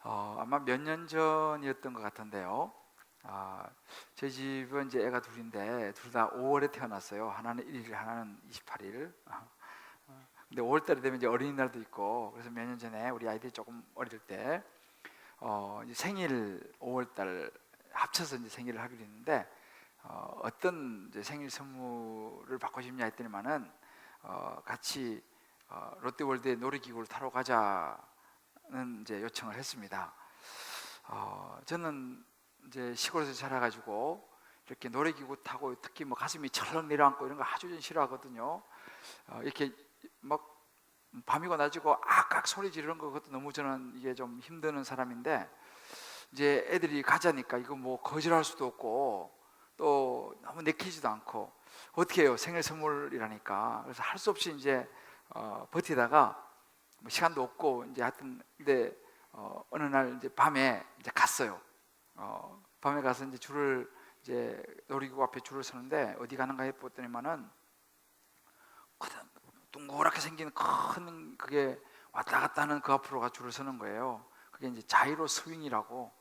아마 몇 년 전이었던 것 같은데요. 저희 집은 이제 애가 둘인데 둘 다 5월에 태어났어요. 하나는 1일, 하나는 28일. 근데 5월 달이 되면 이제 어린이날도 있고, 그래서 몇 년 전에 우리 아이들이 조금 어릴 때 이제 생일 5월 달 합쳐서 이제 생일을 하기로 했는데, 어떤 이제 생일 선물을 받고 싶냐 했더니만은 같이 롯데월드의 놀이기구를 타러 가자는 이제 요청을 했습니다. 저는 이제 시골에서 자라가지고 이렇게 놀이기구 타고 특히 뭐 가슴이 철렁 내려앉고 이런 거 아주 싫어하거든요. 이렇게 막 밤이고 낮이고 악악 소리 지르는 거, 그것도 너무 저는 이게 좀 힘드는 사람인데, 이제 애들이 가자니까 이거 뭐 거절할 수도 없고 또 너무 내키지도 않고 어떻게 해요? 생일 선물이라니까. 그래서 할 수 없이 이제 버티다가 뭐 시간도 없고 이제 하여튼 근데 어느 날 이제 밤에 이제 갔어요. 밤에 가서 이제 줄을 이제 놀이기구 앞에 줄을 서는데 어디 가는가 해봤더니만은 동그랗게 생긴 큰 그게 왔다 갔다 하는 그 앞으로 가 줄을 서는 거예요. 그게 이제 자이로 스윙이라고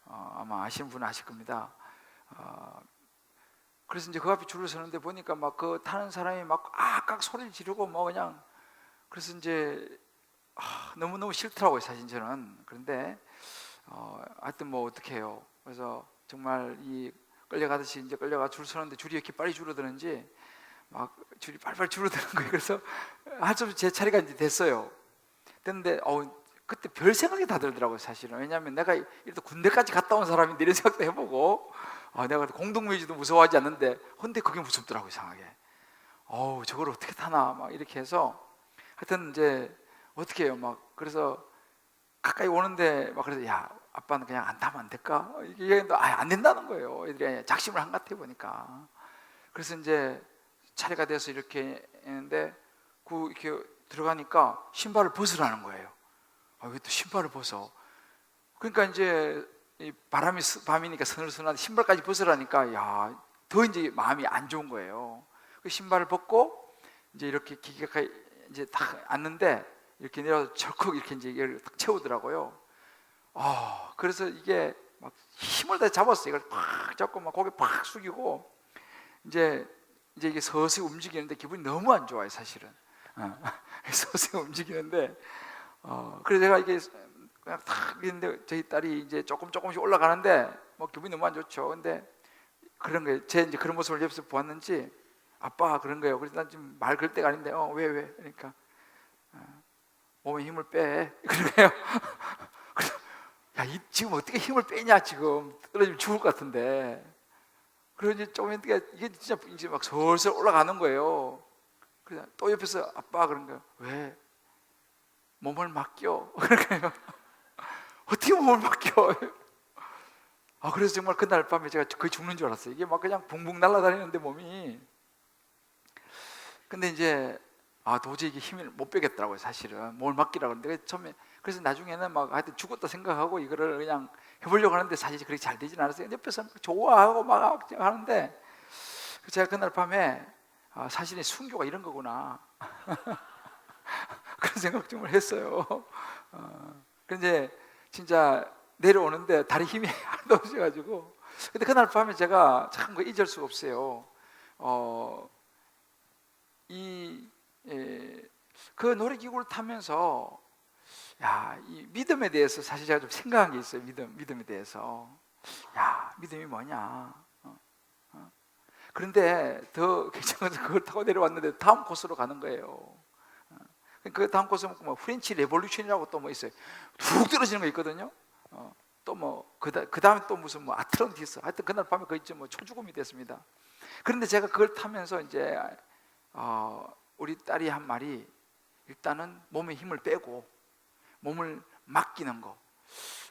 아마 아시는 분은 아실 겁니다. 그래서 이제 그 앞에 줄을 서는데 보니까 막 그 타는 사람이 막 악악 소리를 지르고 뭐 그냥, 그래서 이제 너무너무 싫더라고요 사실 저는. 그런데 하여튼 뭐 어떻게 해요. 그래서 정말 이 끌려가듯이 이제 끌려가 줄 서는데 줄이 이렇게 빨리 줄어드는지 막 줄이 빨리빨리 줄어드는 거예요. 그래서 할 수 없이 제 차례가 이제 됐어요. 됐는데 그때 별 생각이 다 들더라고요 사실은. 왜냐하면 내가 이렇게 군대까지 갔다 온 사람인데 이런 생각도 해보고, 내가 공동묘지도 무서워하지 않는데 근데 그게 무섭더라고요 이상하게. 저걸 어떻게 타나 막 이렇게 해서 하여튼 이제 어떻게 해요. 막 그래서 가까이 오는데 막 그래서 야 아빠는 그냥 안 타면 안 될까? 이게 안 된다는 거예요. 애들이 작심을 한 것 같아 보니까. 그래서 이제 차례가 돼서 이렇게 했는데 이렇게 들어가니까 신발을 벗으라는 거예요. 왜 또 신발을 벗어? 그러니까 이제 이 밤이니까 서늘서늘한데 신발까지 벗으라니까 더 이제 마음이 안 좋은 거예요. 그 신발을 벗고 이제 이렇게 기계가 이제 딱 앉는데 이렇게 내려서 철컥 이렇게 이제 이걸 딱 채우더라고요. 그래서 이게 막 힘을 다 잡았어요. 이걸 팍 잡고 막 고개 팍 숙이고 이제 이게 서서히 움직이는데 기분이 너무 안 좋아요 사실은. 서서히 움직이는데 그래서 제가 이게 그냥 탁 있는데 저희 딸이 이제 조금씩 올라가는데 뭐 기분이 너무 안 좋죠. 근데 그런 거예요. 제 이제 그런 모습을 옆에서 보았는지 아빠 그런 거예요. 그래서 난 지금 말 걸 때가 아닌데 왜 그러니까 몸에 힘을 빼 그런 거예요. 지금 어떻게 힘을 빼냐, 지금 떨어지면 죽을 것 같은데. 그래서 이제 조금 이게 진짜 이제 막 슬슬 올라가는 거예요. 그래서 또 옆에서 아빠 그런 거예요. 왜 몸을 맡겨? 그러니까요. 어떻게 몸을 맡겨? 그래서 정말 그날 밤에 제가 거의 죽는 줄 알았어요. 이게 막 그냥 붕붕 날아다니는데 몸이. 근데 이제 도저히 이게 힘을 못 빼겠더라고요 사실은. 몸을 맡기라고 하는데 처음에. 그래서 나중에는 막 하여튼 죽었다 생각하고 이거를 그냥 해보려고 하는데 사실 그렇게 잘 되진 않았어요. 옆에서 막 좋아하고 막 하는데 제가 그날 밤에 사실은 순교가 이런 거구나 그런 생각 좀 했어요. 근데 진짜 내려오는데 다리 힘이 하나도 없어가지고. 근데 그날 밤에 제가 참 잊을 수가 없어요. 그 놀이기구를 타면서 이 믿음에 대해서 사실 제가 좀 생각한 게 있어요. 믿음에 대해서. 믿음이 뭐냐? 그런데 더 괜찮은 것은 그걸 타고 내려왔는데 다음 코스로 가는 거예요. 그 다음 코스는 뭐 프렌치 레볼루션이라고 또 뭐 있어요. 툭 떨어지는 거 있거든요. 또 뭐 그 다음에 또 무슨 뭐 아틀란티스. 하여튼 그날 밤에 거의 뭐 초죽음이 됐습니다. 그런데 제가 그걸 타면서 이제 우리 딸이 한 말이, 일단은 몸에 힘을 빼고 몸을 맡기는 거.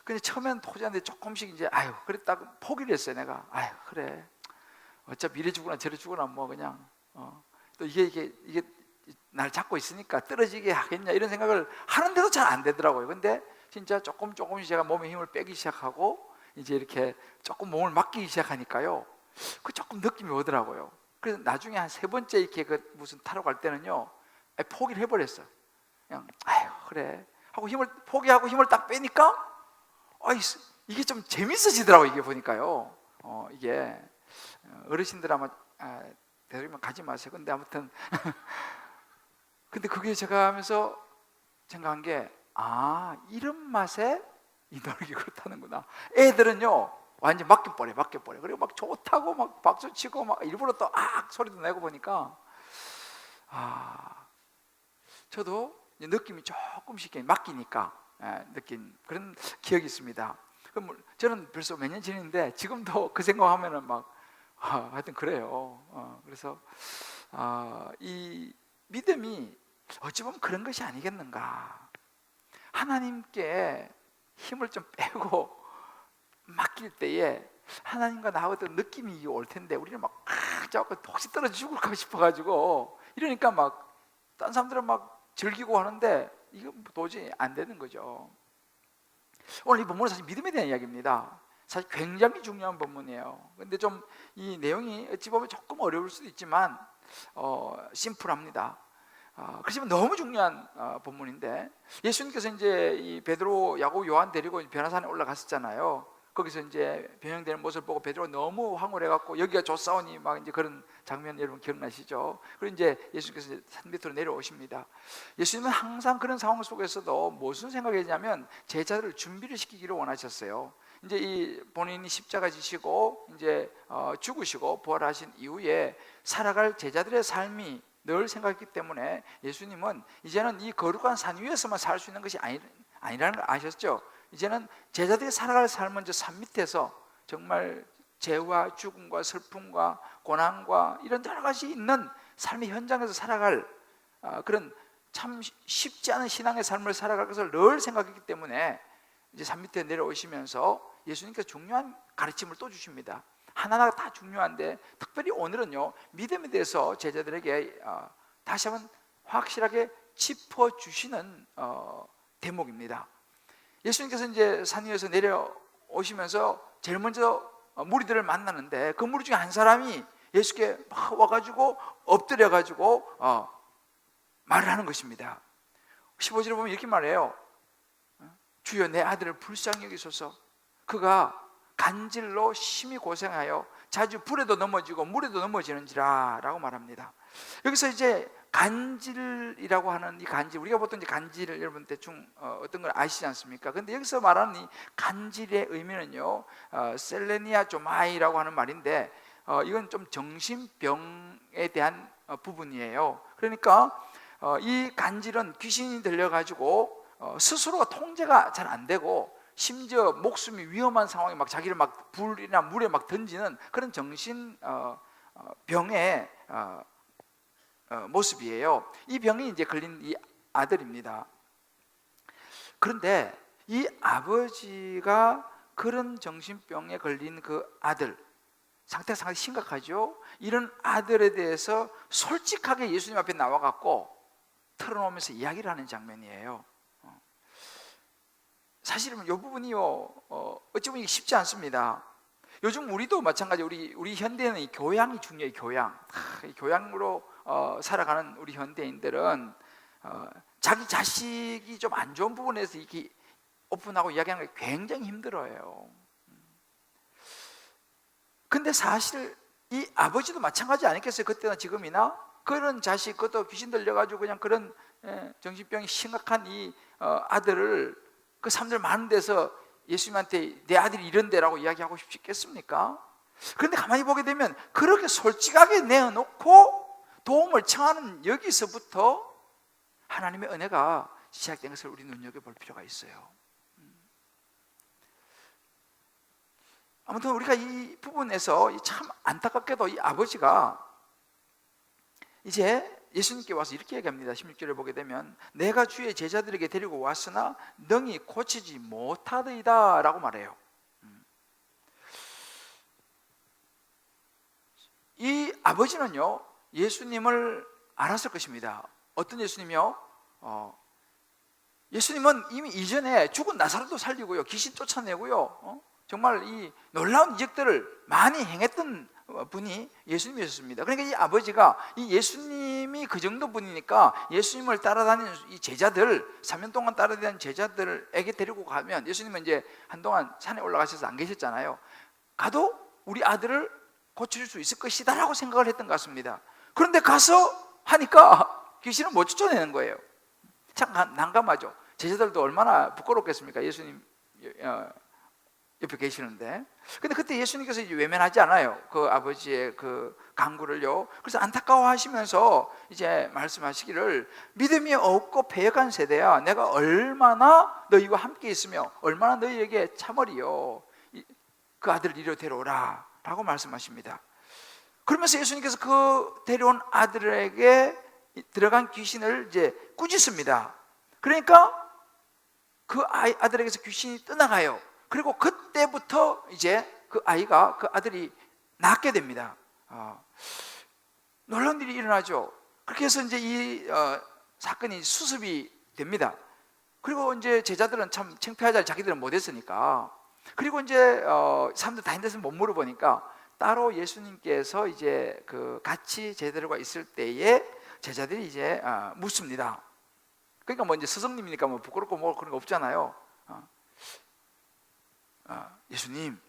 근데 처음에는 도저히 조금씩 이제 그래 딱 포기를 했어요. 내가 그래 어차피 이래 주거나 저래 주거나 뭐 그냥 또 이게 날 잡고 있으니까 떨어지게 하겠냐 이런 생각을 하는데도 잘 안 되더라고요. 근데 진짜 조금씩 제가 몸에 힘을 빼기 시작하고 이제 이렇게 조금 몸을 맡기기 시작하니까요, 그 조금 느낌이 오더라고요. 그래서 나중에 한 세 번째 이렇게 그 무슨 타러 갈 때는요, 포기를 해버렸어요. 그냥 그래 하고 포기하고 힘을 딱 빼니까 이게 좀 재밌어지더라고요. 이게 보니까요. 이게 어르신들 아마 대리면 가지 마세요. 근데 아무튼 근데 그게 제가 하면서 생각한 게 이런 맛에 이 노력이 그렇다는구나. 애들은요 완전 맡겨버려. 그리고 막 좋다고 막 박수치고 막 일부러 또 소리도 내고 보니까 저도 느낌이 조금씩 맡기니까 느낀 그런 기억이 있습니다. 그럼 저는 벌써 몇 년 지났는데 지금도 그 생각하면은 막 하여튼 그래요. 그래서 이 믿음이 어찌 보면 그런 것이 아니겠는가. 하나님께 힘을 좀 빼고 맡길 때에 하나님과 나하고 느낌이 올 텐데 우리는 막 자꾸 혹시 떨어져 죽을까 싶어가지고 이러니까 막 딴 사람들은 막 즐기고 하는데 이거 도저히 안 되는 거죠. 오늘 이 본문은 사실 믿음에 대한 이야기입니다. 사실 굉장히 중요한 본문이에요. 근데 좀 이 내용이 어찌 보면 조금 어려울 수도 있지만 심플합니다. 그렇지만 너무 중요한 본문인데 예수님께서 이제 이 베드로, 야고보, 요한 데리고 변화산에 올라갔었잖아요. 거기서 이제 변형되는 모습을 보고 베드로가 너무 황홀해갖고 여기가 좋사오니 막 이제 그런 장면 여러분 기억나시죠? 그리고 이제 예수님께서 산 밑으로 내려오십니다. 예수님은 항상 그런 상황 속에서도 무슨 생각이냐면 제자들을 준비를 시키기를 원하셨어요. 이제 이 본인이 십자가 지시고 이제 죽으시고 부활하신 이후에 살아갈 제자들의 삶이 늘 생각했기 때문에 예수님은 이제는 이 거룩한 산 위에서만 살 수 있는 것이 아니라는 걸 아셨죠? 이제는 제자들이 살아갈 삶은 저 산 밑에서 정말 죄와 죽음과 슬픔과 고난과 이런 여러 가지 있는 삶의 현장에서 살아갈 그런 참 쉽지 않은 신앙의 삶을 살아갈 것을 늘 생각했기 때문에 이제 산 밑에 내려오시면서 예수님께서 중요한 가르침을 또 주십니다. 하나하나 다 중요한데 특별히 오늘은요 믿음에 대해서 제자들에게 다시 한번 확실하게 짚어주시는 대목입니다. 예수님께서 이제 산 위에서 내려오시면서 제일 먼저 무리들을 만나는데 그 무리 중에 한 사람이 예수께 막 와가지고 엎드려가지고 말을 하는 것입니다. 15절에 보면 이렇게 말해요. 주여 내 아들을 불쌍히 여기소서. 그가 간질로 심히 고생하여 자주 불에도 넘어지고 물에도 넘어지는지라 라고 말합니다. 여기서 이제 간질이라고 하는 이 간질, 우리가 보통 이제 간질을 여러분 대충 어떤 걸 아시지 않습니까? 근데 여기서 말하는 이 간질의 의미는요 셀레니아 조마이라고 하는 말인데 이건 좀 정신병에 대한 부분이에요. 그러니까 이 간질은 귀신이 들려가지고 스스로가 통제가 잘 안 되고 심지어 목숨이 위험한 상황에 막 자기를 막 불이나 물에 막 던지는 그런 정신 병의 모습이에요. 이 병이 이제 걸린 이 아들입니다. 그런데 이 아버지가 그런 정신병에 걸린 그 아들 상태가 상당히 심각하죠. 이런 아들에 대해서 솔직하게 예수님 앞에 나와갖고 털어놓으면서 이야기를 하는 장면이에요. 사실은 이 부분이요 어찌 보면 쉽지 않습니다. 요즘 우리도 마찬가지 우리 현대는 이 교양이 중요해요. 교양으로 살아가는 우리 현대인들은 자기 자식이 좀 안 좋은 부분에서 이렇게 오픈하고 이야기하는 게 굉장히 힘들어요. 근데 사실 이 아버지도 마찬가지 아니겠어요? 그때나 지금이나 그런 자식, 그것도 귀신 들려가지고 그냥 그런 정신병이 심각한 이 아들을 그 사람들 많은 데서 예수님한테 내 아들이 이런데라고 이야기하고 싶겠습니까? 그런데 가만히 보게 되면 그렇게 솔직하게 내어놓고 도움을 청하는 여기서부터 하나님의 은혜가 시작된 것을 우리 눈여겨볼 필요가 있어요. 아무튼 우리가 이 부분에서 참 안타깝게도 이 아버지가 이제 예수님께 와서 이렇게 얘기합니다. 16절에 보게 되면 내가 주의 제자들에게 데리고 왔으나 능히 고치지 못하더이다 라고 말해요. 이 아버지는요 예수님을 알았을 것입니다. 어떤 예수님이요? 예수님은 이미 이전에 죽은 나사로도 살리고요, 귀신 쫓아내고요, 정말 이 놀라운 이적들을 많이 행했던 분이 예수님이셨습니다. 그러니까 이 아버지가 이 예수님이 그 정도 분이니까 예수님을 따라다니는 이 제자들, 3년 동안 따라다니는 제자들에게 데리고 가면, 예수님은 이제 한동안 산에 올라가셔서 안 계셨잖아요. 가도 우리 아들을 고칠 수 있을 것이다 라고 생각을 했던 것 같습니다. 그런데 가서 하니까 귀신을 못 쫓아내는 거예요. 참 난감하죠. 제자들도 얼마나 부끄럽겠습니까? 예수님 옆에 계시는데. 근데 그때 예수님께서 이제 외면하지 않아요. 그 아버지의 그 간구를요. 그래서 안타까워하시면서 이제 말씀하시기를, 믿음이 없고 패역한 세대야, 내가 얼마나 너희와 함께 있으며 얼마나 너희에게 참으리요. 그 아들을 이리로 데려오라 라고 말씀하십니다. 그러면서 예수님께서 그 데려온 아들에게 들어간 귀신을 이제 꾸짖습니다. 그러니까 그 아들에게서 귀신이 떠나가요. 그리고 그때부터 이제 그 아들이 낫게 됩니다. 놀라운 일이 일어나죠. 그렇게 해서 이제 이 사건이 수습이 됩니다. 그리고 이제 제자들은 참 창피하자, 자기들은 못했으니까. 그리고 이제 사람들 다닌 데서 못 물어보니까 따로 예수님께서 이제 그 같이 제자들과 있을 때에 제자들이 이제 묻습니다. 그러니까 뭐 이제 스승님이니까 뭐 부끄럽고 뭐 그런 거 없잖아요. 예수님,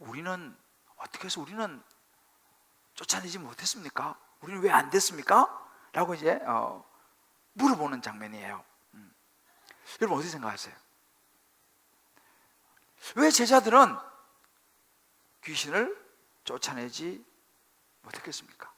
우리는 어떻게 해서 우리는 쫓아내지 못했습니까? 우리는 왜 안 됐습니까? 라고 이제 물어보는 장면이에요. 여러분 어떻게 생각하세요? 왜 제자들은 귀신을 쫓아내지 못했겠습니까?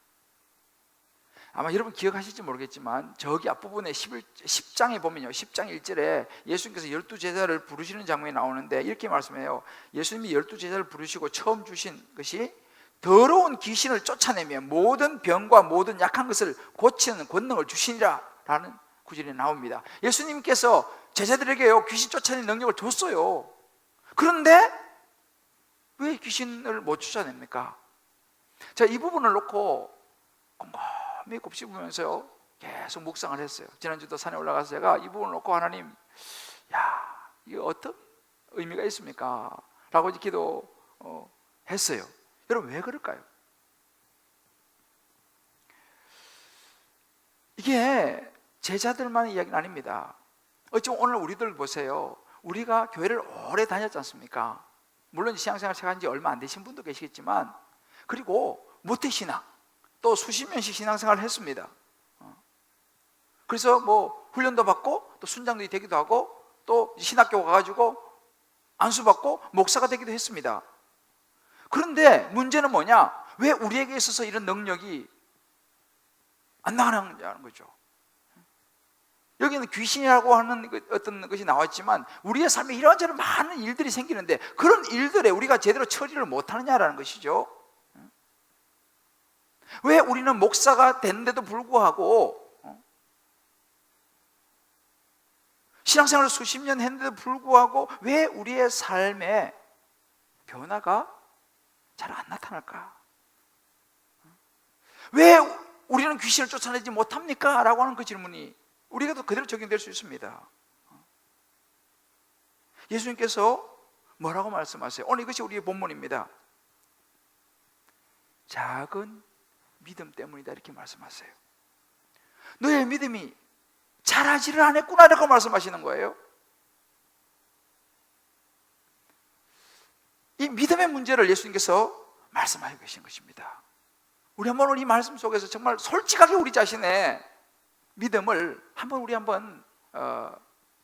아마 여러분 기억하실지 모르겠지만 저기 앞부분에 10장에 보면요, 10장 1절에 예수님께서 12제자를 부르시는 장면이 나오는데 이렇게 말씀해요. 예수님이 12제자를 부르시고 처음 주신 것이 더러운 귀신을 쫓아내며 모든 병과 모든 약한 것을 고치는 권능을 주시니라 라는 구절이 나옵니다. 예수님께서 제자들에게요 귀신 쫓아내는 능력을 줬어요. 그런데 왜 귀신을 못 쫓아냅니까? 자, 이 부분을 놓고 곰곰이 곱씹으면서요 계속 묵상을 했어요. 지난주도 산에 올라가서 제가 이 부분을 놓고 하나님, 이게 어떤 의미가 있습니까? 라고 기도했어요. 여러분 왜 그럴까요? 이게 제자들만의 이야기는 아닙니다. 어찌 오늘 우리들 보세요. 우리가 교회를 오래 다녔지 않습니까? 물론 신앙생활 시작한 지 얼마 안 되신 분도 계시겠지만, 그리고 모태신앙, 또 수십 년씩 신앙생활을 했습니다. 그래서 뭐 훈련도 받고 또 순장들이 되기도 하고 또 신학교 가가지고 안수받고 목사가 되기도 했습니다. 그런데 문제는 뭐냐? 왜 우리에게 있어서 이런 능력이 안 나가는 거죠. 여기는 귀신이라고 하는 어떤 것이 나왔지만 우리의 삶에 이런저런 많은 일들이 생기는데 그런 일들에 우리가 제대로 처리를 못하느냐라는 것이죠. 왜 우리는 목사가 됐는데도 불구하고 신앙생활을 수십 년 했는데도 불구하고 왜 우리의 삶에 변화가 잘 안 나타날까? 왜 우리는 귀신을 쫓아내지 못합니까? 라고 하는 그 질문이 우리가 그대로 적용될 수 있습니다. 예수님께서 뭐라고 말씀하세요? 오늘 이것이 우리의 본문입니다. 작은 믿음 때문이다 이렇게 말씀하세요. 너의 믿음이 자라지를 않았구나 라고 말씀하시는 거예요. 이 믿음의 문제를 예수님께서 말씀하고 계신 것입니다. 우리 한번 이 말씀 속에서 정말 솔직하게 우리 자신의 믿음을 우리 한번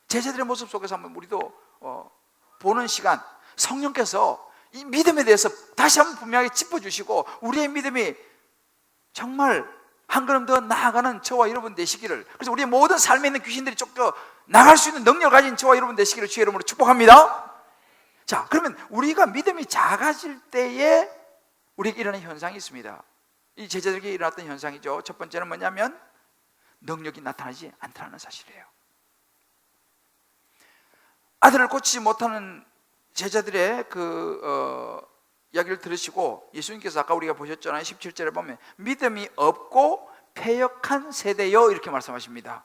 제자들의 모습 속에서 한번 우리도 보는 시간, 성령께서 이 믿음에 대해서 다시 한번 분명하게 짚어주시고 우리의 믿음이 정말 한 걸음 더 나아가는 저와 여러분 되시기를, 그래서 우리의 모든 삶에 있는 귀신들이 쫓겨 나갈 수 있는 능력을 가진 저와 여러분 되시기를 주의 이름으로 축복합니다. 자, 그러면 우리가 믿음이 작아질 때에 우리에게 일어나는 현상이 있습니다. 이 제자들에게 일어났던 현상이죠. 첫 번째는 뭐냐면 능력이 나타나지 않다는 사실이에요. 아들을 고치지 못하는 제자들의 이야기를 들으시고 예수님께서 아까 우리가 보셨잖아요. 17절에 보면 믿음이 없고 패역한 세대요 이렇게 말씀하십니다.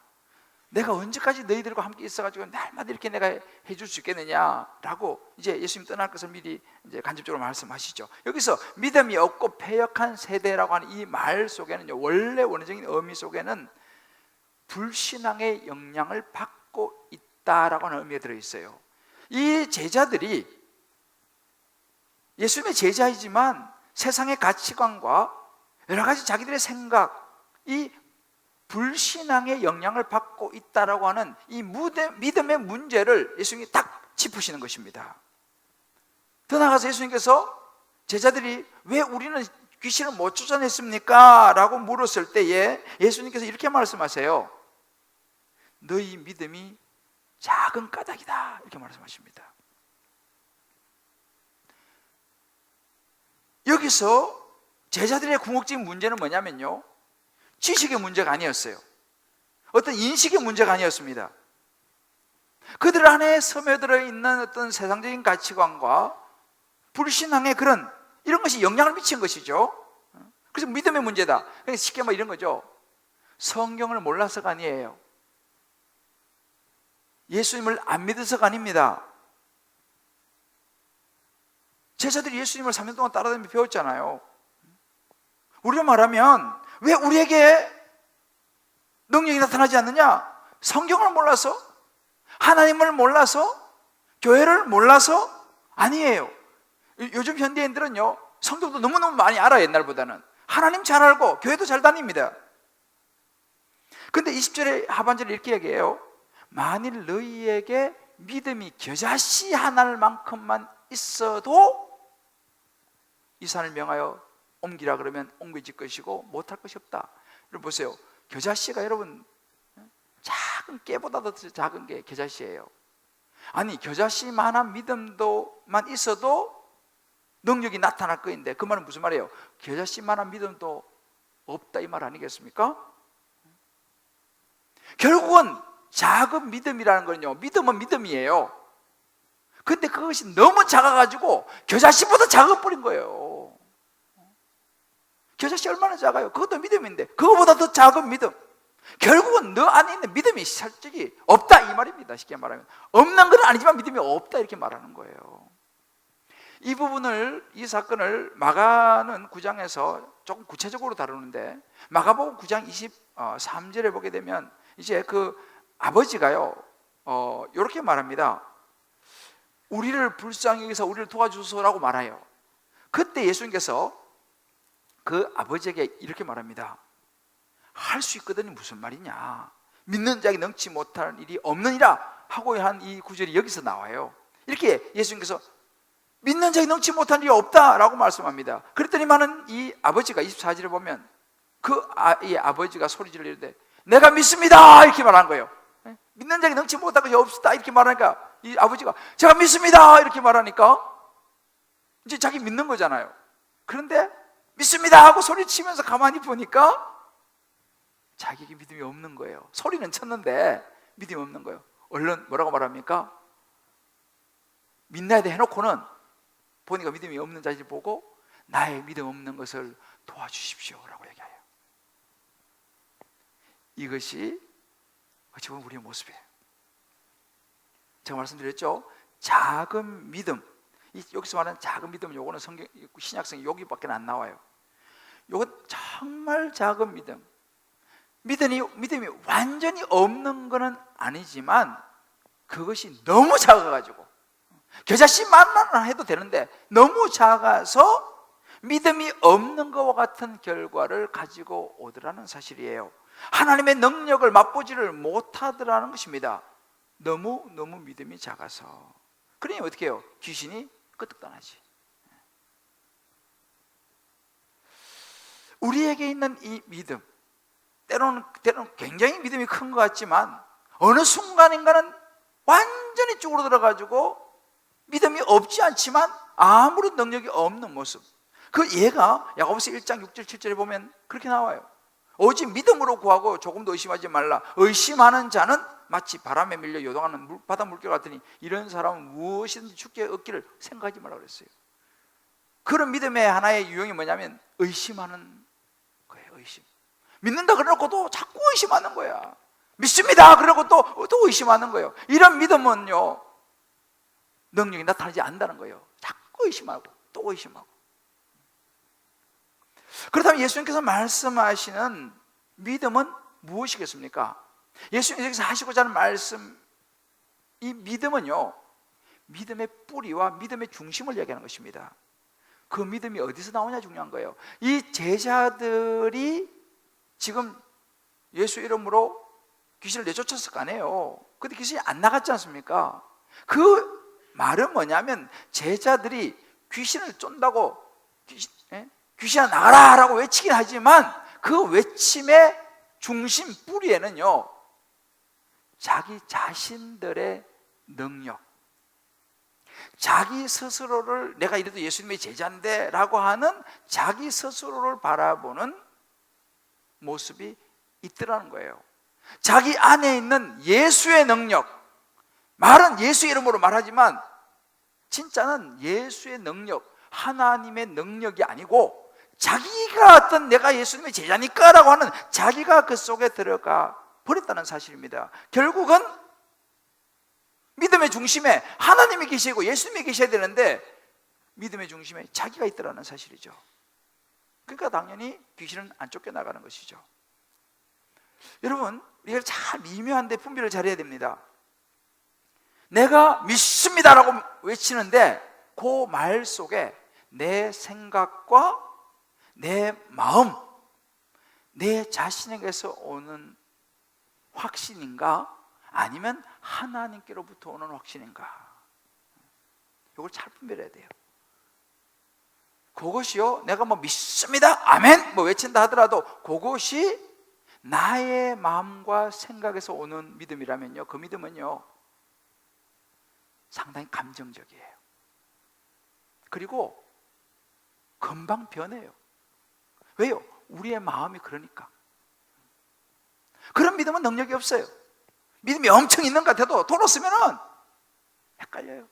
내가 언제까지 너희들과 함께 있어가지고 날마다 이렇게 내가 해줄 수 있겠느냐라고 이제 예수님 떠날 것을 미리 이제 간접적으로 말씀하시죠. 여기서 믿음이 없고 패역한 세대라고 하는 이 말 속에는요, 원래 원어적인 의미 속에는 불신앙의 영향을 받고 있다라고 하는 의미가 들어있어요. 이 제자들이 예수님의 제자이지만 세상의 가치관과 여러 가지 자기들의 생각, 이 불신앙의 영향을 받고 있다라고 하는 이 믿음의 문제를 예수님이 딱 짚으시는 것입니다. 더 나아가서 예수님께서 제자들이 왜 우리는 귀신을 못 쫓아냈습니까? 라고 물었을 때에 예수님께서 이렇게 말씀하세요. 너희 믿음이 작은 까닭이다, 이렇게 말씀하십니다. 여기서 제자들의 궁극적인 문제는 뭐냐면요, 지식의 문제가 아니었어요. 어떤 인식의 문제가 아니었습니다. 그들 안에 스며들어 있는 어떤 세상적인 가치관과 불신앙의 이런 것이 영향을 미친 것이죠. 그래서 믿음의 문제다. 쉽게 말 이런 거죠. 성경을 몰라서가 아니에요. 예수님을 안 믿어서가 아닙니다. 제자들이 예수님을 3년 동안 따라다니며 배웠잖아요. 우리로 말하면 왜 우리에게 능력이 나타나지 않느냐? 성경을 몰라서? 하나님을 몰라서? 교회를 몰라서? 아니에요. 요즘 현대인들은요, 성경도 너무너무 많이 알아요. 옛날보다는 하나님 잘 알고 교회도 잘 다닙니다. 근데 20절의 하반절에 이렇게 얘기해요. 만일 너희에게 믿음이 겨자씨 하나만큼만 있어도 이 산을 명하여 옮기라 그러면 옮겨질 것이고 못할 것이 없다. 여러분 보세요. 겨자씨가 여러분 작은 깨보다도 더 작은 게 겨자씨예요. 아니 겨자씨만한 믿음도만 있어도 능력이 나타날 거인데 그 말은 무슨 말이에요? 겨자씨만한 믿음도 없다 이 말 아니겠습니까? 결국은 작은 믿음이라는 거는요, 믿음은 믿음이에요. 근데 그것이 너무 작아가지고 겨자씨보다 작아버린 거예요. 겨자씨 얼마나 작아요? 그것도 믿음인데 그거보다 더 작은 믿음. 결국은 너 안에 있는 믿음이 솔직히 없다 이 말입니다. 쉽게 말하면 없는 건 아니지만 믿음이 없다 이렇게 말하는 거예요. 이 사건을 마가는 9장에서 조금 구체적으로 다루는데 마가복음 9장 23절에 보게 되면 이제 그 아버지가요 이렇게 말합니다. 우리를 불쌍히 여기서 우리를 도와주소서라고 말해요. 그때 예수님께서 그 아버지에게 이렇게 말합니다. 할 수 있거든요. 무슨 말이냐? 믿는 자에게 능치 못할 일이 없느니라 하고 한 이 구절이 여기서 나와요. 이렇게 예수님께서 믿는 자에게 능치 못할 일이 없다라고 말씀합니다. 그랬더니만은 이 아버지가 24절에 보면 이 아버지가 소리 지르 이르되 내가 믿습니다 이렇게 말한 거예요. 믿는 자에게 능치 못할 것이 없다 이렇게 말하니까 이 아버지가 제가 믿습니다 이렇게 말하니까 이제 자기 믿는 거잖아요. 그런데 믿습니다 하고 소리치면서 가만히 보니까 자기에게 믿음이 없는 거예요. 소리는 쳤는데 믿음이 없는 거예요. 얼른 뭐라고 말합니까? 믿나야 돼 해놓고는 보니까 믿음이 없는 자를 보고 나의 믿음 없는 것을 도와주십시오 라고 얘기해요. 이것이 어찌 보면 우리의 모습이에요. 제가 말씀드렸죠? 작은 믿음, 여기서 말하는 작은 믿음, 요거는 성경 신약성에 여기밖에 안 나와요. 요건 정말 작은 믿음이 완전히 없는 것은 아니지만 그것이 너무 작아가지고 겨자씨만만 해도 되는데 너무 작아서 믿음이 없는 것과 같은 결과를 가지고 오더라는 사실이에요. 하나님의 능력을 맛보지를 못하더라는 것입니다. 너무 믿음이 작아서. 그러니 어떻게 해요? 귀신이 끄떡떠나지. 우리에게 있는 이 믿음, 때로는 굉장히 믿음이 큰 것 같지만 어느 순간인가는 완전히 쭈그러들어가지고 믿음이 없지 않지만 아무런 능력이 없는 모습. 그 예가 야고보서 1장 6절 7절에 보면 그렇게 나와요. 오직 믿음으로 구하고 조금도 의심하지 말라. 의심하는 자는 마치 바람에 밀려 요동하는 바다 물결 같으니 이런 사람은 무엇이든지 죽게 얻기를 생각하지 말라 그랬어요. 그런 믿음의 하나의 유형이 뭐냐면 의심하는 거예요. 의심. 믿는다 그래놓고도 자꾸 의심하는 거야. 믿습니다. 그러고 또 의심하는 거예요. 이런 믿음은요, 능력이 나타나지 않는다는 거예요. 자꾸 의심하고 또 의심하고. 그렇다면 예수님께서 말씀하시는 믿음은 무엇이겠습니까? 예수님께서 하시고자 하는 말씀, 이 믿음은요, 믿음의 뿌리와 믿음의 중심을 얘기하는 것입니다. 그 믿음이 어디서 나오냐 중요한 거예요. 이 제자들이 지금 예수 이름으로 귀신을 내쫓았을 거 아니에요. 근데 귀신이 안 나갔지 않습니까? 그 말은 뭐냐면 제자들이 귀신을 쫓는다고 귀신아 나가라 라고 외치긴 하지만 그 외침의 중심 뿌리에는요, 자기 자신들의 능력, 자기 스스로를 내가 이래도 예수님의 제자인데 라고 하는 자기 스스로를 바라보는 모습이 있더라는 거예요. 자기 안에 있는 예수의 능력, 말은 예수 이름으로 말하지만 진짜는 예수의 능력, 하나님의 능력이 아니고 자기가 어떤 내가 예수님의 제자니까 라고 하는 자기가 그 속에 들어가 버렸다는 사실입니다. 결국은 믿음의 중심에 하나님이 계시고 예수님이 계셔야 되는데 믿음의 중심에 자기가 있더라는 사실이죠. 그러니까 당연히 귀신은 안 쫓겨나가는 것이죠. 여러분, 우리가 잘 미묘한데 분별을 잘해야 됩니다. 내가 믿습니다라고 외치는데 그 말 속에 내 생각과 내 마음, 내 자신에게서 오는 확신인가? 아니면 하나님께로부터 오는 확신인가? 이걸 잘 분별해야 돼요. 그것이요, 내가 뭐 믿습니다, 아멘, 뭐 외친다 하더라도 그것이 나의 마음과 생각에서 오는 믿음이라면요, 그 믿음은요, 상당히 감정적이에요. 그리고 금방 변해요. 왜요? 우리의 마음이 그러니까. 그런 믿음은 능력이 없어요. 믿음이 엄청 있는 것 같아도 도로 쓰면은 헷갈려요.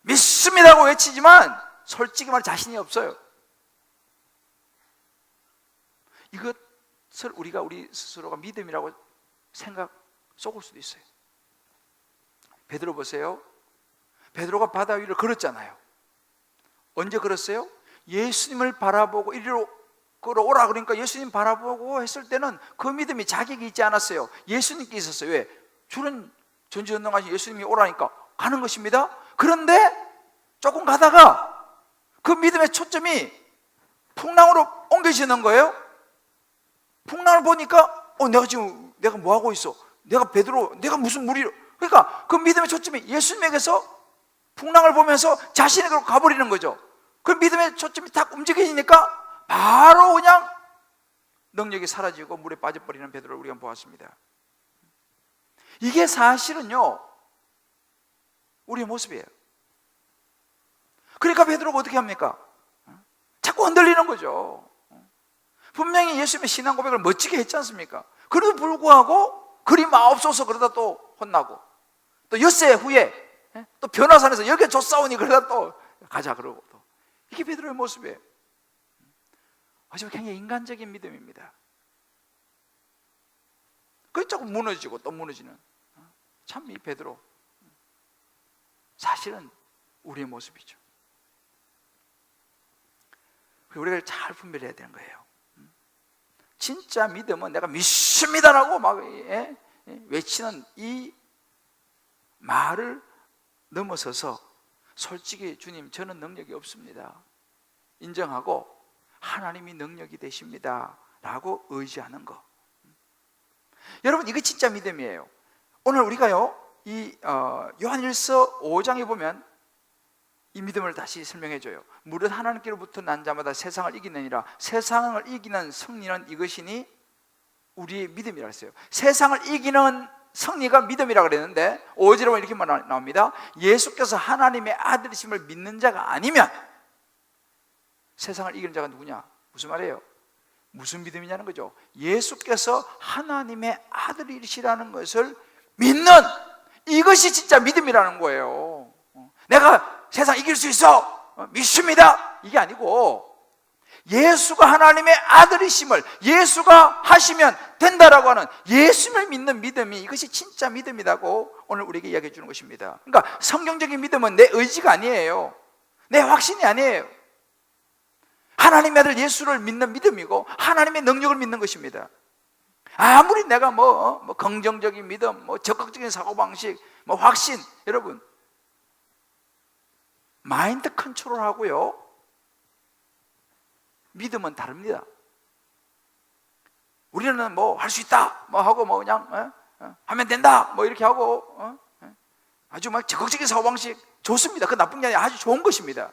믿습니다고 외치지만 솔직히 말 자신이 없어요. 이것을 우리 스스로가 믿음이라고 생각 속을 수도 있어요. 베드로 보세요. 베드로가 바다 위를 걸었잖아요. 언제 걸었어요? 예수님을 바라보고 이리로 걸어오라 그러니까 예수님 바라보고 했을 때는 그 믿음이 자격이 있지 않았어요. 예수님께 있었어요. 왜? 주는 전지전능하신 예수님이 오라니까 가는 것입니다. 그런데 조금 가다가 그 믿음의 초점이 풍랑으로 옮겨지는 거예요. 풍랑을 보니까 내가 뭐 하고 있어? 내가 베드로, 내가 무슨 무리로? 그러니까 그 믿음의 초점이 예수님에게서 풍랑을 보면서 자신에게로 가버리는 거죠. 그 믿음의 초점이 딱 움직여지니까 바로 그냥 능력이 사라지고 물에 빠져버리는 베드로를 우리가 보았습니다. 이게 사실은요, 우리의 모습이에요. 그러니까 베드로가 어떻게 합니까? 자꾸 흔들리는 거죠. 분명히 예수님의 신앙 고백을 멋지게 했지 않습니까? 그래도 불구하고 그리 마옵소서 그러다 또 혼나고, 또 엿새 후에 또 변화산에서 여기에 쫓아오니 그러다 또 가자 그러고, 또 이게 베드로의 모습이에요. 하지만 굉장히 인간적인 믿음입니다. 그게 조금 무너지고 또 무너지는, 참 이 베드로 사실은 우리의 모습이죠. 우리가 잘 분별해야 되는 거예요. 진짜 믿음은 내가 믿습니다라고 막 외치는 이 말을 넘어서서 솔직히 주님 저는 능력이 없습니다 인정하고 하나님이 능력이 되십니다 라고 의지하는 거. 여러분, 이게 진짜 믿음이에요. 오늘 우리가요, 이 요한일서 5장에 보면 이 믿음을 다시 설명해줘요. 무릇 하나님께로부터 난 자마다 세상을 이기느니라. 세상을 이기는 승리는 이것이니 우리의 믿음이라 했어요. 세상을 이기는 승리가 믿음이라 그랬는데 5절에 보면 이렇게 나옵니다. 예수께서 하나님의 아들이심을 믿는 자가 아니면 세상을 이기는 자가 누구냐? 무슨 말이에요? 무슨 믿음이냐는 거죠. 예수께서 하나님의 아들이시라는 것을 믿는, 이것이 진짜 믿음이라는 거예요. 내가 세상 이길 수 있어, 믿습니다, 이게 아니고 예수가 하나님의 아들이심을, 예수가 하시면 된다라고 하는 예수를 믿는 믿음이, 이것이 진짜 믿음이라고 오늘 우리에게 이야기해 주는 것입니다. 그러니까 성경적인 믿음은 내 의지가 아니에요. 내 확신이 아니에요. 하나님의 아들 예수를 믿는 믿음이고 하나님의 능력을 믿는 것입니다. 아무리 내가 뭐 긍정적인 믿음, 적극적인 사고방식, 확신, 여러분, 마인드 컨트롤하고요, 믿음은 다릅니다. 우리는 할 수 있다 하고 그냥 하면 된다 이렇게 하고 아주 적극적인 사고방식 좋습니다. 그 나쁜 게 아니라 아주 좋은 것입니다.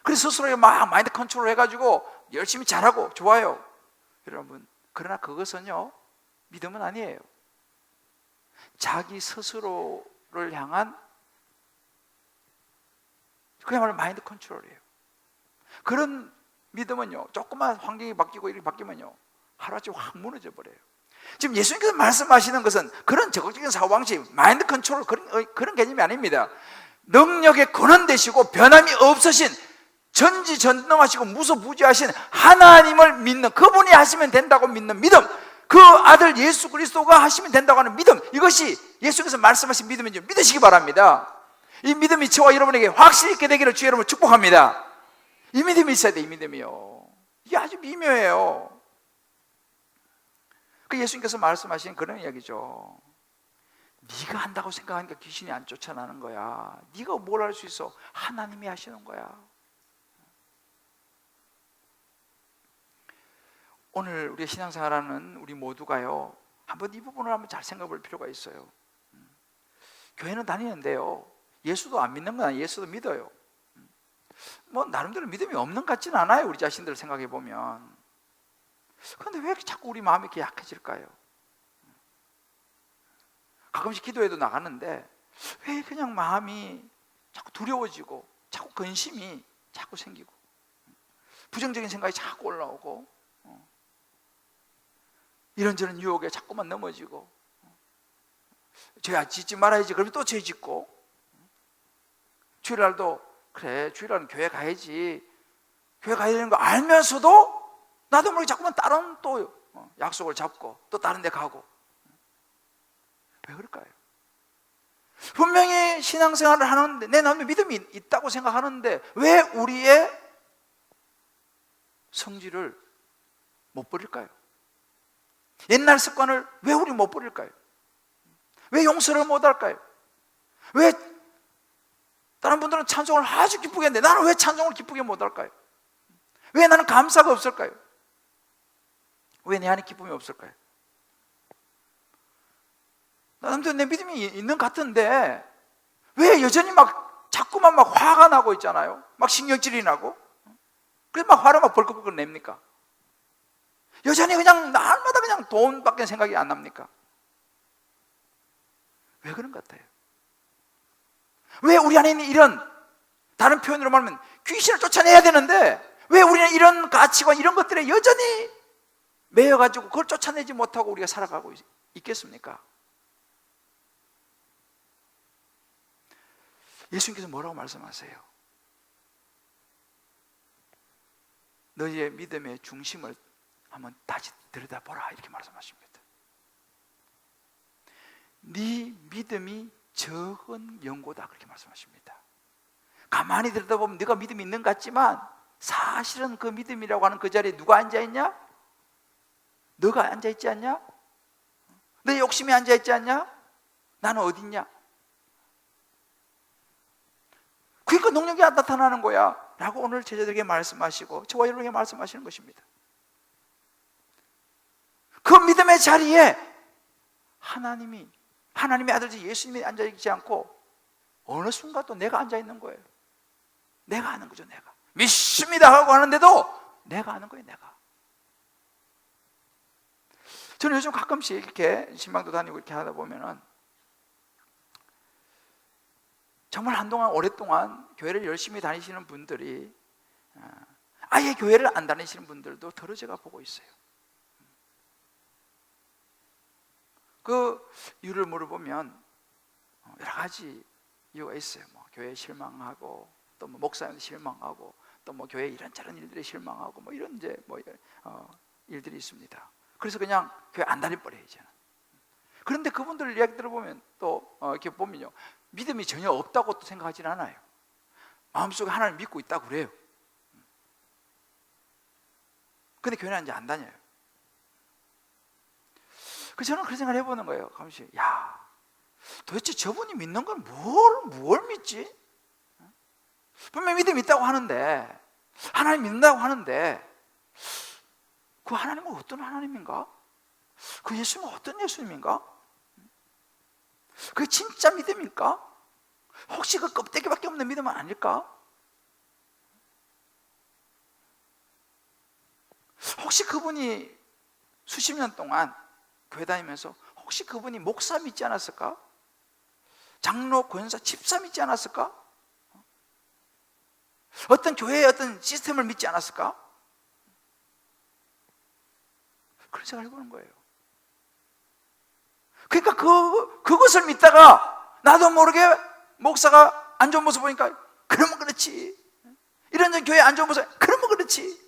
그래서 스스로 마인드 컨트롤 해가지고 열심히 잘하고 좋아요. 여러분, 그러나 그것은요 믿음은 아니에요. 자기 스스로를 향한 그야말로 마인드 컨트롤이에요. 그런 믿음은요, 조금만 환경이 바뀌고 이렇게 바뀌면요 하루아침에 확 무너져 버려요. 지금 예수님께서 말씀하시는 것은 그런 적극적인 사고방식, 마인드 컨트롤 그런 개념이 아닙니다. 능력의 근원 되시고 변함이 없으신, 전지전능하시고 무소부지하신 하나님을 믿는, 그분이 하시면 된다고 믿는 믿음, 그 아들 예수 그리스도가 하시면 된다고 하는 믿음, 이것이 예수님께서 말씀하신 믿음인지 믿으시기 바랍니다. 이 믿음이 저와 여러분에게 확실히 있게 되기를 주의 이름으로 축복합니다. 이 믿음이 있어야 돼. 이 믿음이요, 이게 아주 미묘해요. 그 예수님께서 말씀하신 그런 이야기죠. 네가 한다고 생각하니까 귀신이 안 쫓아나는 거야. 네가 뭘 할 수 있어? 하나님이 하시는 거야. 오늘 우리가 신앙생활하는 우리 모두가요, 한번 이 부분을 한번 잘 생각해 볼 필요가 있어요. 교회는 다니는데요, 예수도 안 믿는 건 아니에요. 예수도 믿어요. 나름대로 믿음이 없는 것 같지는 않아요. 우리 자신들을 생각해 보면. 그런데 왜 자꾸 우리 마음이 이렇게 약해질까요? 가끔씩 기도회도 나가는데 왜 그냥 마음이 자꾸 두려워지고 자꾸 근심이 자꾸 생기고 부정적인 생각이 자꾸 올라오고 이런저런 유혹에 자꾸만 넘어지고 죄 짓지 말아야지 그러면 또 죄 짓고, 주일날도 그래 주일날은 교회 가야지, 교회 가야 되는 거 알면서도 나도 모르게 자꾸만 다른 또 약속을 잡고 또 다른 데 가고. 왜 그럴까요? 분명히 신앙생활을 하는데 내 나름의 믿음이 있다고 생각하는데 왜 우리의 성질을 못 버릴까요? 옛날 습관을 왜 우리 못 버릴까요? 왜 용서를 못 할까요? 왜 다른 분들은 찬송을 아주 기쁘게 했는데 나는 왜 찬송을 기쁘게 못 할까요? 왜 나는 감사가 없을까요? 왜 내 안에 기쁨이 없을까요? 나름대로 내 믿음이 있는 것 같은데 왜 여전히 자꾸만 화가 나고 있잖아요. 신경질이 나고. 그래서 화를 벌컥벌컥 냅니까? 여전히 그냥 날마다 그냥 돈밖에 생각이 안 납니까? 왜 그런 것 같아요? 왜 우리 안에 있는 이런, 다른 표현으로 말하면 귀신을 쫓아내야 되는데 왜 우리는 이런 가치관, 이런 것들에 여전히 매여가지고 그걸 쫓아내지 못하고 우리가 살아가고 있겠습니까? 예수님께서 뭐라고 말씀하세요? 너희의 믿음의 중심을 한번 다시 들여다보라 이렇게 말씀하십니다. 네 믿음이 적은 연고다 그렇게 말씀하십니다. 가만히 들여다보면 네가 믿음이 있는 것 같지만 사실은 그 믿음이라고 하는 그 자리에 누가 앉아있냐? 너가 앉아있지 않냐? 너 욕심이 앉아있지 않냐? 나는 어디 있냐? 그러니까 능력이 안 나타나는 거야 라고 오늘 제자들에게 말씀하시고 저와 여러분에게 말씀하시는 것입니다. 그 믿음의 자리에 하나님의 아들 예수님이 앉아있지 않고 어느 순간 또 내가 앉아있는 거예요. 내가 아는 거죠. 내가 믿습니다 하고 하는데도 내가 아는 거예요. 내가. 저는 요즘 가끔씩 이렇게 신방도 다니고 이렇게 하다 보면은 정말 한동안 오랫동안 교회를 열심히 다니시는 분들이 아예 교회를 안 다니시는 분들도 더러 제가 보고 있어요. 그 이유를 물어보면 여러 가지 이유가 있어요. 교회에 실망하고 또 목사님도 실망하고 또 뭐 교회 이런저런 일들에 실망하고 뭐 이런 이제 일들이 있습니다. 그래서 그냥 교회 안 다녀버려요 이제는. 그런데 그분들 이야기 들어보면 또 이렇게 보면요, 믿음이 전혀 없다고 또 생각하지는 않아요. 마음속에 하나님 믿고 있다고 그래요. 근데 교회는 이제 안 다녀요. 그래서 저는 그런 생각을 해보는 거예요. 가만히, 야, 도대체 저분이 믿는 건 뭘 믿지? 분명히 믿음이 있다고 하는데, 하나님 믿는다고 하는데, 그 하나님은 어떤 하나님인가? 그 예수님은 어떤 예수님인가? 그게 진짜 믿음일까? 혹시 그 껍데기밖에 없는 믿음은 아닐까? 혹시 그분이 수십 년 동안 교회 다니면서 혹시 그분이 목사 믿지 않았을까? 장로, 권사, 집사 믿지 않았을까? 어떤 교회의 어떤 시스템을 믿지 않았을까? 그런 생각을 해보는 거예요. 그러니까 그것을 믿다가 나도 모르게 목사가 안 좋은 모습 보니까 그러면 그렇지, 이런 교회 안 좋은 모습 그러면 그렇지.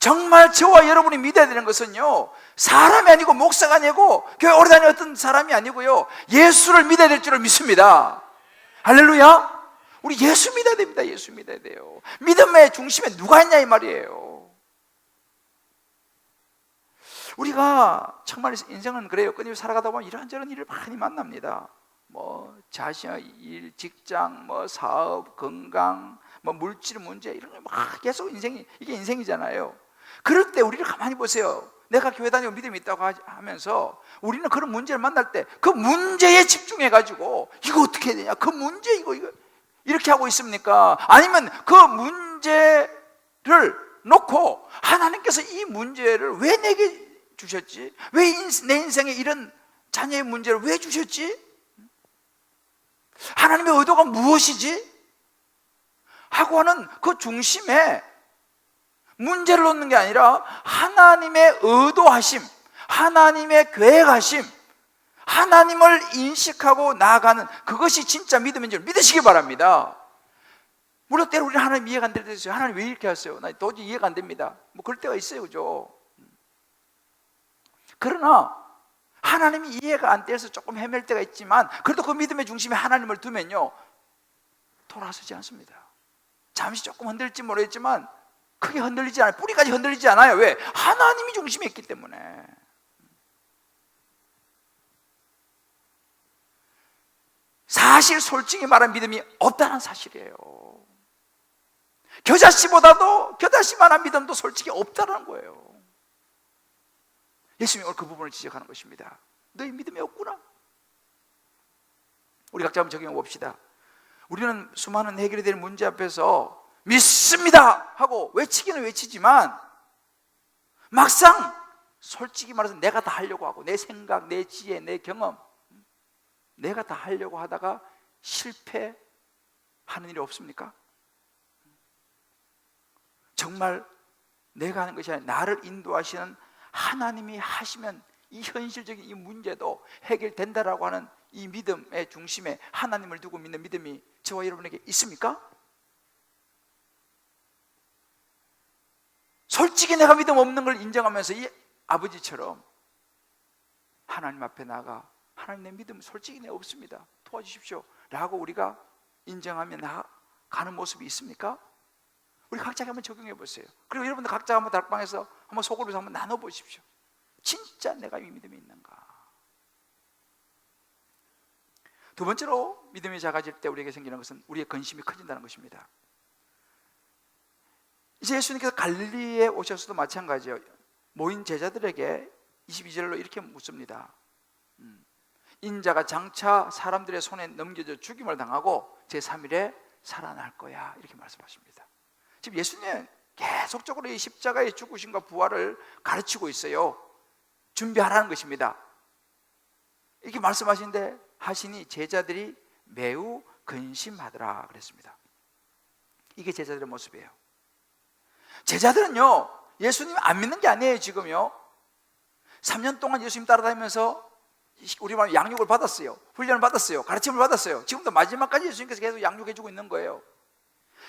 정말 저와 여러분이 믿어야 되는 것은요, 사람이 아니고 목사가 아니고 교회 오래 다니는 어떤 사람이 아니고요, 예수를 믿어야 될 줄을 믿습니다. 할렐루야. 우리 예수 믿어야 됩니다. 예수 믿어야 돼요. 믿음의 중심에 누가 있냐 이 말이에요. 우리가 정말 인생은 그래요. 끊임없이 살아가다 보면 이런저런 일을 많이 만납니다. 뭐 자신의 일, 직장, 뭐 사업, 건강, 뭐 물질 문제, 이런 거 막 계속 이게 인생이잖아요. 그럴 때 우리를 가만히 보세요. 내가 교회 다니고 믿음이 있다고 하면서 우리는 그런 문제를 만날 때 그 문제에 집중해 가지고 이거 어떻게 해야 되냐, 그 문제 이거 이렇게 하고 있습니까? 아니면 그 문제를 놓고 하나님께서 이 문제를 왜 내게 주셨지? 왜 내 인생에 이런 자녀의 문제를 왜 주셨지? 하나님의 의도가 무엇이지? 하고 하는 그 중심에 문제를 놓는 게 아니라 하나님의 의도하심, 하나님의 계획하심, 하나님을 인식하고 나아가는 그것이 진짜 믿음인 줄 믿으시기 바랍니다. 물론 때로 우리는 하나님 이해가 안 될 때도 있어요. 하나님 왜 이렇게 하세요? 나 도저히 이해가 안 됩니다. 뭐 그럴 때가 있어요, 그죠? 그러나 하나님이 이해가 안 돼서 조금 헤맬 때가 있지만 그래도 그 믿음의 중심에 하나님을 두면요, 돌아서지 않습니다. 잠시 조금 흔들릴지 모르겠지만 크게 흔들리지 않아요. 뿌리까지 흔들리지 않아요. 왜? 하나님이 중심에 있기 때문에. 사실 솔직히 말하면 믿음이 없다는 사실이에요. 겨자씨만한 믿음도 솔직히 없다는 거예요. 예수님이 오늘 그 부분을 지적하는 것입니다. 너희 믿음이 없구나. 우리 각자 한번 적용해 봅시다. 우리는 수많은 해결이 될 문제 앞에서 믿습니다 하고 외치기는 외치지만 막상 솔직히 말해서 내가 다 하려고 하고 내 생각, 내 지혜, 내 경험, 내가 다 하려고 하다가 실패하는 일이 없습니까? 정말 내가 하는 것이 아니라 나를 인도하시는 하나님이 하시면 이 현실적인 이 문제도 해결된다라고 하는 이 믿음의 중심에 하나님을 두고 믿는 믿음이 저와 여러분에게 있습니까? 솔직히 내가 믿음 없는 걸 인정하면서 이 아버지처럼 하나님 앞에 나가 하나님 내 믿음 솔직히 내 없습니다, 도와주십시오 라고 우리가 인정하며 나가는 모습이 있습니까? 우리 각자가 한번 적용해 보세요. 그리고 여러분들 각자 한번 다락방에서 한번 속으로 한번 나눠보십시오. 진짜 내가 이 믿음이 있는가? 두 번째로 믿음이 작아질 때 우리에게 생기는 것은 우리의 근심이 커진다는 것입니다. 이제 예수님께서 갈릴리에 오셔서도 마찬가지예요. 모인 제자들에게 22절로 이렇게 묻습니다. 인자가 장차 사람들의 손에 넘겨져 죽임을 당하고 제3일에 살아날 거야, 이렇게 말씀하십니다. 지금 예수님은 계속적으로 이 십자가의 죽으심과 부활을 가르치고 있어요. 준비하라는 것입니다. 이렇게 하시니 제자들이 매우 근심하더라 그랬습니다. 이게 제자들의 모습이에요. 제자들은요, 예수님 안 믿는 게 아니에요. 지금요 3년 동안 예수님 따라다니면서 우리 말 양육을 받았어요. 훈련을 받았어요. 가르침을 받았어요. 지금도 마지막까지 예수님께서 계속 양육해주고 있는 거예요.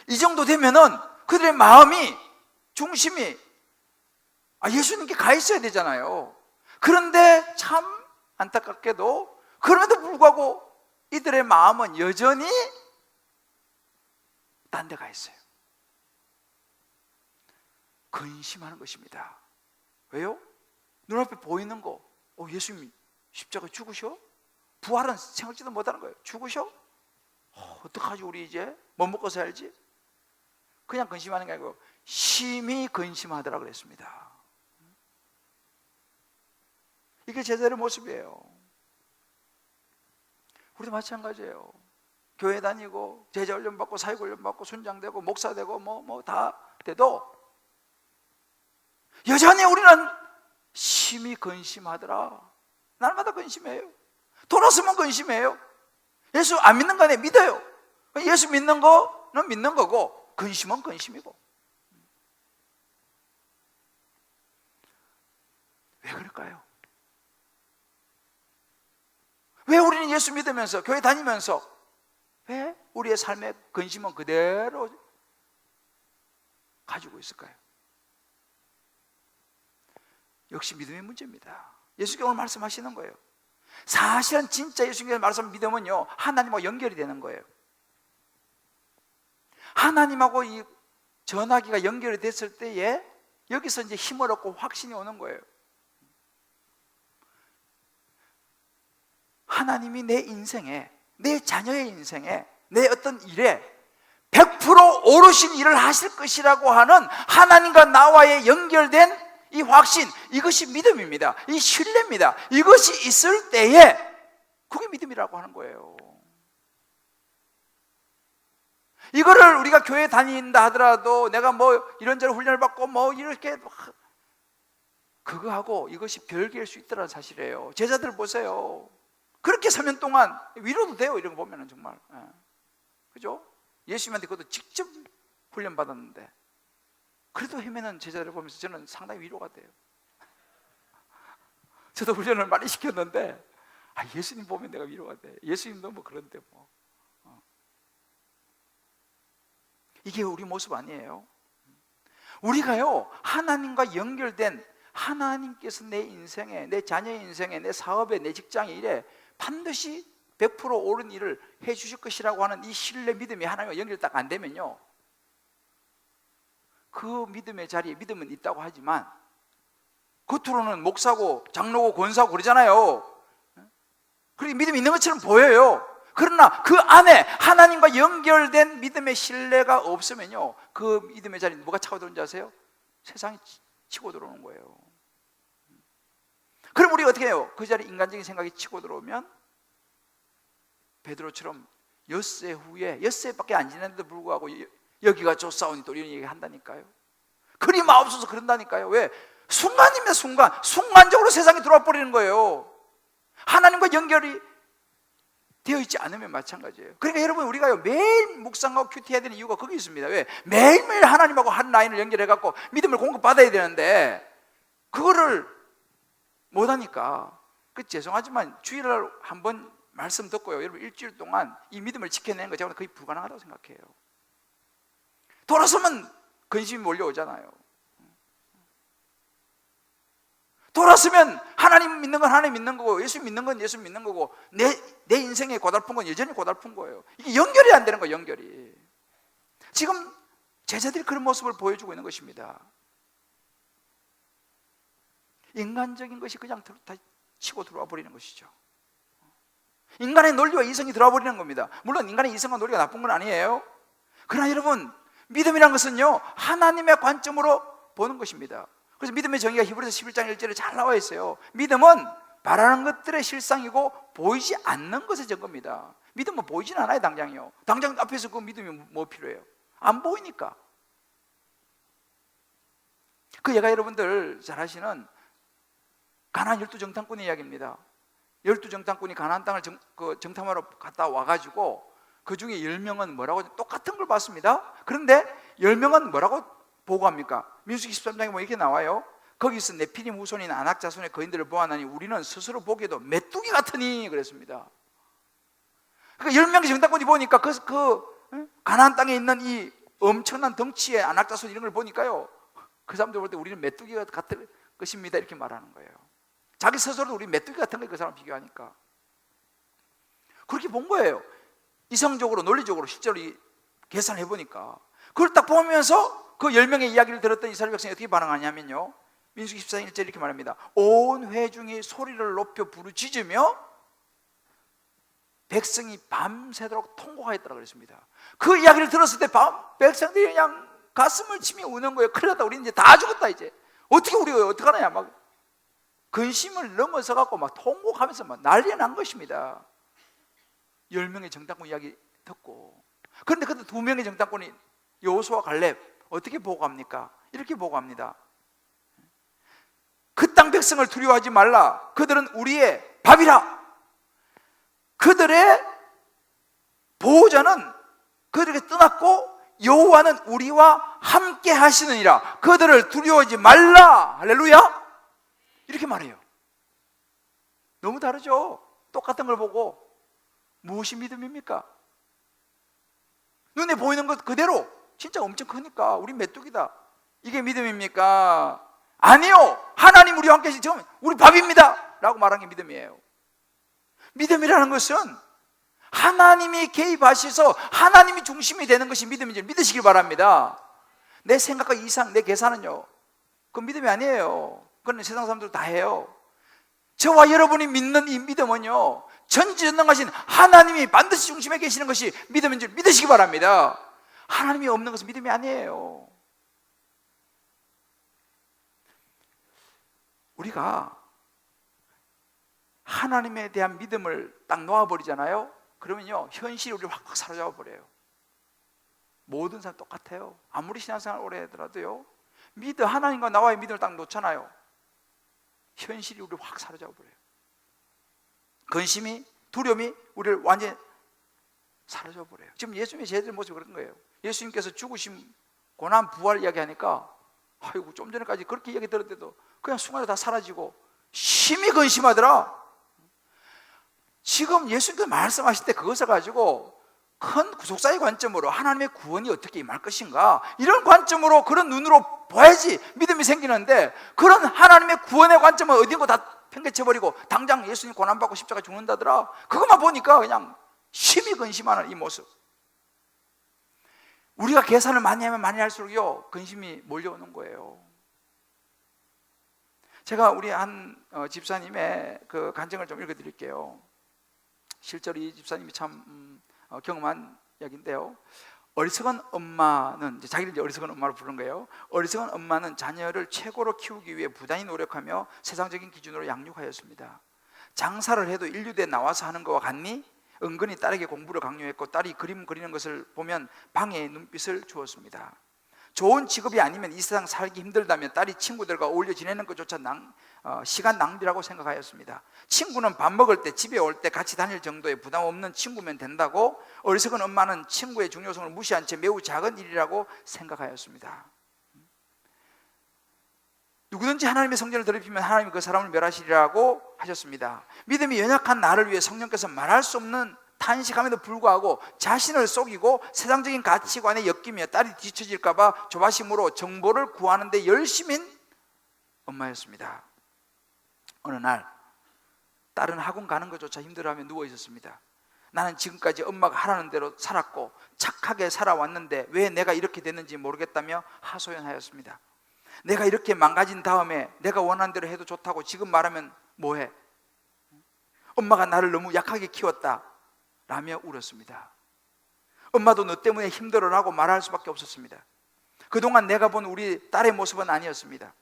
이 정도 되면은 그들의 마음이, 중심이 예수님께 가 있어야 되잖아요. 그런데 참 안타깝게도 그럼에도 불구하고 이들의 마음은 여전히 딴 데 가 있어요. 근심하는 것입니다. 왜요? 눈앞에 보이는 거, 예수님이 십자가 죽으셔? 부활은 생각지도 못하는 거예요. 죽으셔? 어떡하지 우리 이제? 뭐 먹고 살지? 그냥 근심하는 게 아니고 심히 근심하더라 그랬습니다. 이게 제자의 모습이에요. 우리도 마찬가지예요. 교회 다니고 제자 훈련 받고 사역 훈련 받고 순장되고 목사 되고 뭐 다 돼도 여전히 우리는 심히 근심하더라. 날마다 근심해요. 돌아서면 근심해요. 예수 안 믿는 거 아니에요. 믿어요. 예수 믿는 거는 믿는 거고 근심은 근심이고. 왜 그럴까요? 왜 우리는 예수 믿으면서 교회 다니면서 왜 우리의 삶의 근심은 그대로 가지고 있을까요? 역시 믿음의 문제입니다. 예수께서 오늘 말씀하시는 거예요. 사실은 진짜 예수님께서 말씀 믿으면요 하나님하고 연결이 되는 거예요. 하나님하고 이 전화기가 연결이 됐을 때에 여기서 이제 힘을 얻고 확신이 오는 거예요. 하나님이 내 인생에, 내 자녀의 인생에, 내 어떤 일에 100% 오르신 일을 하실 것이라고 하는 하나님과 나와의 연결된 이 확신, 이것이 믿음입니다. 이 신뢰입니다. 이것이 있을 때에 그게 믿음이라고 하는 거예요. 이거를 우리가 교회 다닌다 하더라도 내가 뭐 이런저런 훈련을 받고 뭐 이렇게 그거하고 이것이 별개일 수 있다는 사실이에요. 제자들 보세요. 그렇게 3년 동안 위로도 돼요. 이런 거 보면은 정말. 그죠? 예수님한테 그것도 직접 훈련 받았는데 그래도 헤매는 제자들을 보면서 저는 상당히 위로가 돼요. 저도 훈련을 많이 시켰는데 예수님 보면 내가 위로가 돼. 예수님도 뭐 그런데 뭐. 이게 우리 모습 아니에요? 우리가요 하나님과 연결된, 하나님께서 내 인생에, 내 자녀의 인생에, 내 사업에, 내 직장에 일에 반드시 100% 옳은 일을 해 주실 것이라고 하는 이 신뢰 믿음이 하나님과 연결이 딱 안 되면요 그 믿음의 자리에 믿음은 있다고 하지만 겉으로는 목사고 장로고 권사고 그러잖아요. 그렇게 믿음이 있는 것처럼 보여요. 그러나 그 안에 하나님과 연결된 믿음의 신뢰가 없으면요 그 믿음의 자리에 뭐가 차고 들어오는지 아세요? 세상이 치고 들어오는 거예요. 그럼 우리가 어떻게 해요? 그 자리에 인간적인 생각이 치고 들어오면 베드로처럼 엿새 후에, 엿새밖에 안 지났는데도 불구하고 여기가 좁사오니 또 이런 얘기 한다니까요. 그리 마옵소서 그런다니까요. 왜? 순간이면 순간적으로 세상에 들어와 버리는 거예요. 하나님과 연결이 되어 있지 않으면 마찬가지예요. 그러니까 여러분 우리가 매일 묵상하고 큐티해야 되는 이유가 거기 있습니다. 왜? 매일매일 하나님하고 한 라인을 연결해갖고 믿음을 공급받아야 되는데 그거를 못하니까 죄송하지만 주일날 한번 말씀 듣고요 여러분 일주일 동안 이 믿음을 지켜내는 거 제가 거의 불가능하다고 생각해요. 돌아서면 근심이 몰려오잖아요. 돌아서면 하나님 믿는 건 하나님 믿는 거고 예수 믿는 건 예수 믿는 거고 내 인생에 고달픈 건 여전히 고달픈 거예요. 이게 연결이 안 되는 거예요. 연결이. 지금 제자들이 그런 모습을 보여주고 있는 것입니다. 인간적인 것이 그냥 다 치고 들어와 버리는 것이죠. 인간의 논리와 이성이 들어와 버리는 겁니다. 물론 인간의 이성과 논리가 나쁜 건 아니에요. 그러나 여러분 믿음이란 것은요 하나님의 관점으로 보는 것입니다. 그래서 믿음의 정의가 히브리서 11장 1절에 잘 나와 있어요. 믿음은 바라는 것들의 실상이고 보이지 않는 것의 증거입니다. 믿음은 보이진 않아요. 당장요. 당장 앞에서 그 믿음이 뭐 필요해요? 안 보이니까. 그 얘가 여러분들 잘 아시는 가나안 12정탐꾼의 이야기입니다. 12정탐꾼이 가나안 땅을 정탐하러 갔다 와가지고 그 중에 10명은 뭐라고 똑같은 걸 봤습니다. 그런데 10명은 뭐라고 보고합니까? 민수기 13장에 뭐 이렇게 나와요. 거기서 네피림 후손인 아낙 자손의 거인들을 보아하니 우리는 스스로 보기에도 메뚜기 같으니 그랬습니다. 그러니까 10명의 정탐꾼이 보니까 가나안 땅에 있는 이 엄청난 덩치의 안악자손 이런 걸 보니까요, 그 사람들 볼 때 우리는 메뚜기 같은 것입니다 이렇게 말하는 거예요. 자기 스스로도 우리 메뚜기 같은 거예요, 그 사람 비교하니까. 그렇게 본 거예요. 이성적으로 논리적으로 실제로 계산해 보니까. 그걸 딱 보면서 그 10명의 이야기를 들었던 이스라엘 백성이 어떻게 반응하냐면요, 민수기 14장 1절 이렇게 말합니다. 온 회중이 소리를 높여 부르짖으며 백성이 밤새도록 통곡하였다고 그랬습니다. 그 이야기를 들었을 때 백성들이 그냥 가슴을 치며 우는 거예요. 큰일 났다, 우리 이제 다 죽었다, 이제 어떻게 우리가 어떡하냐, 막 근심을 넘어서 갖고 막 통곡하면서 막 난리 난 것입니다. 10명의 정탐꾼 이야기 듣고. 그런데 그때 2명의 정탐꾼이 여호수아와 갈렙 어떻게 보고합니까? 이렇게 보고합니다. 그 땅 백성을 두려워하지 말라. 그들은 우리의 밥이라. 그들의 보호자는 그들에게 떠났고 여호와는 우리와 함께 하시느니라. 그들을 두려워하지 말라. 할렐루야. 이렇게 말해요. 너무 다르죠? 똑같은 걸 보고. 무엇이 믿음입니까? 눈에 보이는 것 그대로 진짜 엄청 크니까 우리 메뚜기다, 이게 믿음입니까? 아니요, 하나님 우리와 함께 하시지, 우리 밥입니다 라고 말하는 게 믿음이에요. 믿음이라는 것은 하나님이 개입하셔서 하나님이 중심이 되는 것이 믿음인지 믿으시길 바랍니다. 내 생각과 이상, 내 계산은요, 그건 믿음이 아니에요. 그건 세상 사람들 다 해요. 저와 여러분이 믿는 이 믿음은요, 전지전능하신 하나님이 반드시 중심에 계시는 것이 믿음인 줄 믿으시기 바랍니다. 하나님이 없는 것은 믿음이 아니에요. 우리가 하나님에 대한 믿음을 딱 놓아버리잖아요. 그러면요, 현실이 우리를 확 사로잡아 버려요. 모든 사람 똑같아요. 아무리 신앙생활 오래 하더라도요, 하나님과 나와의 믿음을 딱 놓잖아요, 현실이 우리를 확 사로잡아 버려요. 근심이, 두려움이 우리를 완전히 사로잡아 버려요. 지금 예수님의 제자들 모습이 그런 거예요. 예수님께서 죽으심, 고난, 부활 이야기하니까 아이고, 좀 전에까지 그렇게 이야기 들었는데도 그냥 순간에 다 사라지고 심히 근심하더라. 지금 예수님께서 말씀하실 때 그것을 가지고 큰 구속사의 관점으로 하나님의 구원이 어떻게 임할 것인가, 이런 관점으로, 그런 눈으로 봐야지 믿음이 생기는데, 그런 하나님의 구원의 관점은 어딘가 다 편개쳐버리고 당장 예수님 고난받고 십자가 죽는다더라, 그것만 보니까 그냥 심히 근심하는 이 모습. 우리가 계산을 많이 하면 많이 할수록요, 근심이 몰려오는 거예요. 제가 우리 한 집사님의 그 간증을 좀 읽어드릴게요. 실제로 이 집사님이 참 경험한 이야기인데요. 어리석은 엄마는, 자기를 어리석은 엄마로 부른 거예요. 어리석은 엄마는 자녀를 최고로 키우기 위해 부단히 노력하며 세상적인 기준으로 양육하였습니다. 장사를 해도 인류대에 나와서 하는 것과 같니? 은근히 딸에게 공부를 강요했고, 딸이 그림 그리는 것을 보면 방해의 눈빛을 주었습니다. 좋은 직업이 아니면 이 세상 살기 힘들다며 딸이 친구들과 어울려 지내는 것조차 시간 낭비라고 생각하였습니다. 친구는 밥 먹을 때, 집에 올 때 같이 다닐 정도의 부담 없는 친구면 된다고 어리석은 엄마는 친구의 중요성을 무시한 채 매우 작은 일이라고 생각하였습니다. 누구든지 하나님의 성전을 더럽히면 하나님이 그 사람을 멸하시리라고 하셨습니다. 믿음이 연약한 나를 위해 성령께서 말할 수 없는 탄식함에도 불구하고 자신을 속이고 세상적인 가치관에 엮이며 딸이 뒤처질까 봐 조바심으로 정보를 구하는 데 열심인 엄마였습니다. 어느 날 딸은 학원 가는 것조차 힘들어하며 누워 있었습니다. 나는 지금까지 엄마가 하라는 대로 살았고 착하게 살아왔는데 왜 내가 이렇게 됐는지 모르겠다며 하소연하였습니다. 내가 이렇게 망가진 다음에 내가 원하는 대로 해도 좋다고 지금 말하면 뭐해? 엄마가 나를 너무 약하게 키웠다 라며 울었습니다. 엄마도 너 때문에 힘들어라고 말할 수밖에 없었습니다. 그동안 내가 본 우리 딸의 모습은 아니었습니다.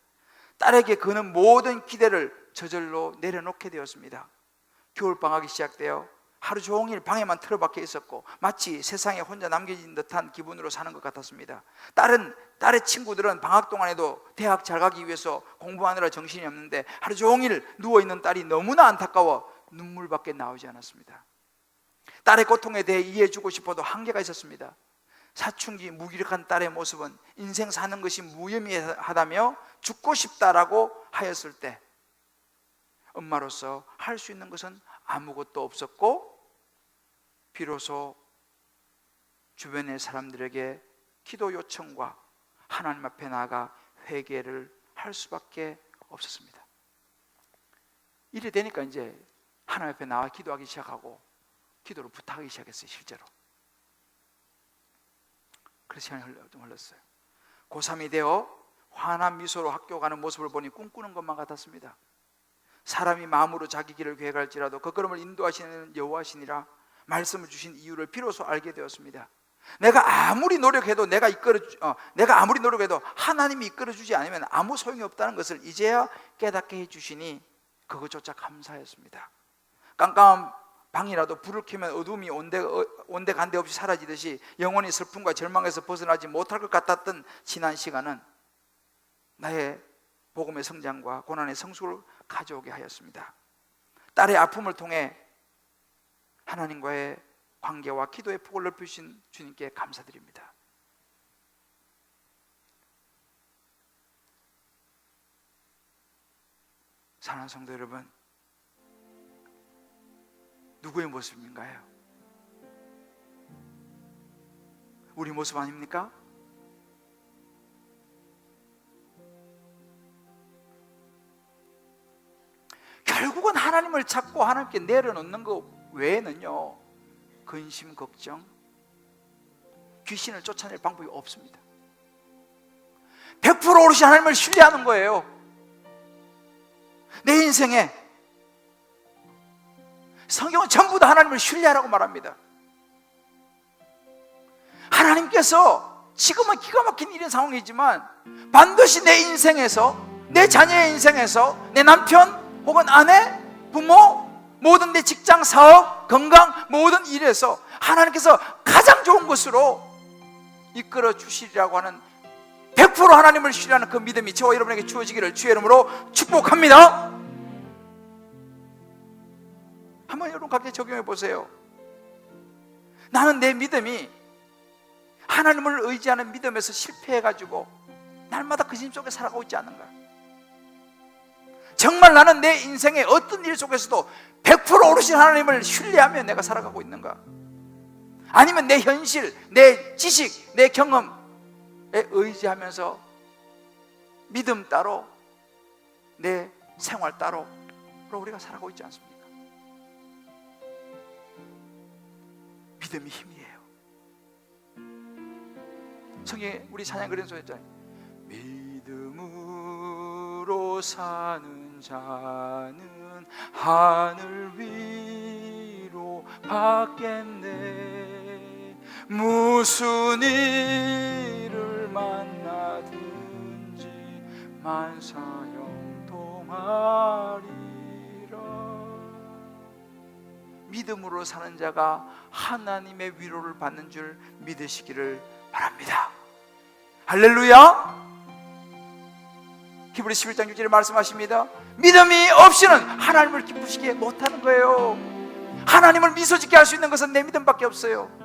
딸에게 그는 모든 기대를 저절로 내려놓게 되었습니다. 겨울방학이 시작되어 하루 종일 방에만 틀어박혀 있었고 마치 세상에 혼자 남겨진 듯한 기분으로 사는 것 같았습니다. 딸의 친구들은 방학 동안에도 대학 잘 가기 위해서 공부하느라 정신이 없는데 하루 종일 누워있는 딸이 너무나 안타까워 눈물밖에 나오지 않았습니다. 딸의 고통에 대해 이해해주고 싶어도 한계가 있었습니다. 사춘기 무기력한 딸의 모습은 인생 사는 것이 무의미하다며 죽고 싶다라고 하였을 때 엄마로서 할 수 있는 것은 아무것도 없었고 비로소 주변의 사람들에게 기도 요청과 하나님 앞에 나아가 회개를 할 수밖에 없었습니다. 이래 되니까 이제 하나님 앞에 나와 기도하기 시작하고 기도를 부탁하기 시작했어요. 실제로. 그래서 시간이 좀 흘렀어요. 고3이 되어 환한 미소로 학교 가는 모습을 보니 꿈꾸는 것만 같았습니다. 사람이 마음으로 자기 길을 계획할지라도 그 걸음을 인도하시는 여호와시니라 말씀을 주신 이유를 비로소 알게 되었습니다. 내가 아무리 노력해도 내가 아무리 노력해도 하나님이 이끌어주지 않으면 아무 소용이 없다는 것을 이제야 깨닫게 해주시니 그것조차 감사했습니다. 깜깜한 방이라도 불을 켜면 어둠이 온데간데 없이 사라지듯이 영원히 슬픔과 절망에서 벗어나지 못할 것 같았던 지난 시간은 나의 복음의 성장과 고난의 성숙을 가져오게 하였습니다. 딸의 아픔을 통해 하나님과의 관계와 기도의 폭을 넓히신 주님께 감사드립니다. 사랑하는 성도 여러분, 누구의 모습인가요? 우리 모습 아닙니까? 결국은 하나님을 찾고 하나님께 내려놓는 것 외에는요, 근심, 걱정, 귀신을 쫓아낼 방법이 없습니다. 100% 오롯이 하나님을 신뢰하는 거예요. 내 인생에 성경은 전부 다 하나님을 신뢰하라고 말합니다. 하나님께서 지금은 기가 막힌 이런 상황이지만 반드시 내 인생에서, 내 자녀의 인생에서, 내 남편 혹은 아내, 부모, 모든 내 직장, 사업, 건강, 모든 일에서 하나님께서 가장 좋은 것으로 이끌어 주시리라고 하는 100% 하나님을 신뢰하는 그 믿음이 저와 여러분에게 주어지기를 주의 이름으로 축복합니다. 한번 여러분 각자 적용해 보세요. 나는 내 믿음이 하나님을 의지하는 믿음에서 실패해가지고 날마다 그 짐 속에 살아가고 있지 않는가? 정말 나는 내 인생의 어떤 일 속에서도 100% 오르신 하나님을 신뢰하며 내가 살아가고 있는가? 아니면 내 현실, 내 지식, 내 경험에 의지하면서 믿음 따로, 내 생활 따로 우리가 살아가고 있지 않습니까? 믿음이 힘이에요. 성경에 우리 찬양 그런 소리 했잖아요. 믿음으로 사는 자는 하늘 위로 받겠네. 무슨 일을 만나든지 만사형통하리라. 믿음으로 사는 자가 하나님의 위로를 받는 줄 믿으시기를 바랍니다. 할렐루야. 히브리 11장 6절에 말씀하십니다. 믿음이 없이는 하나님을 기쁘시게 못하는 거예요. 하나님을 미소짓게 할 수 있는 것은 내 믿음밖에 없어요.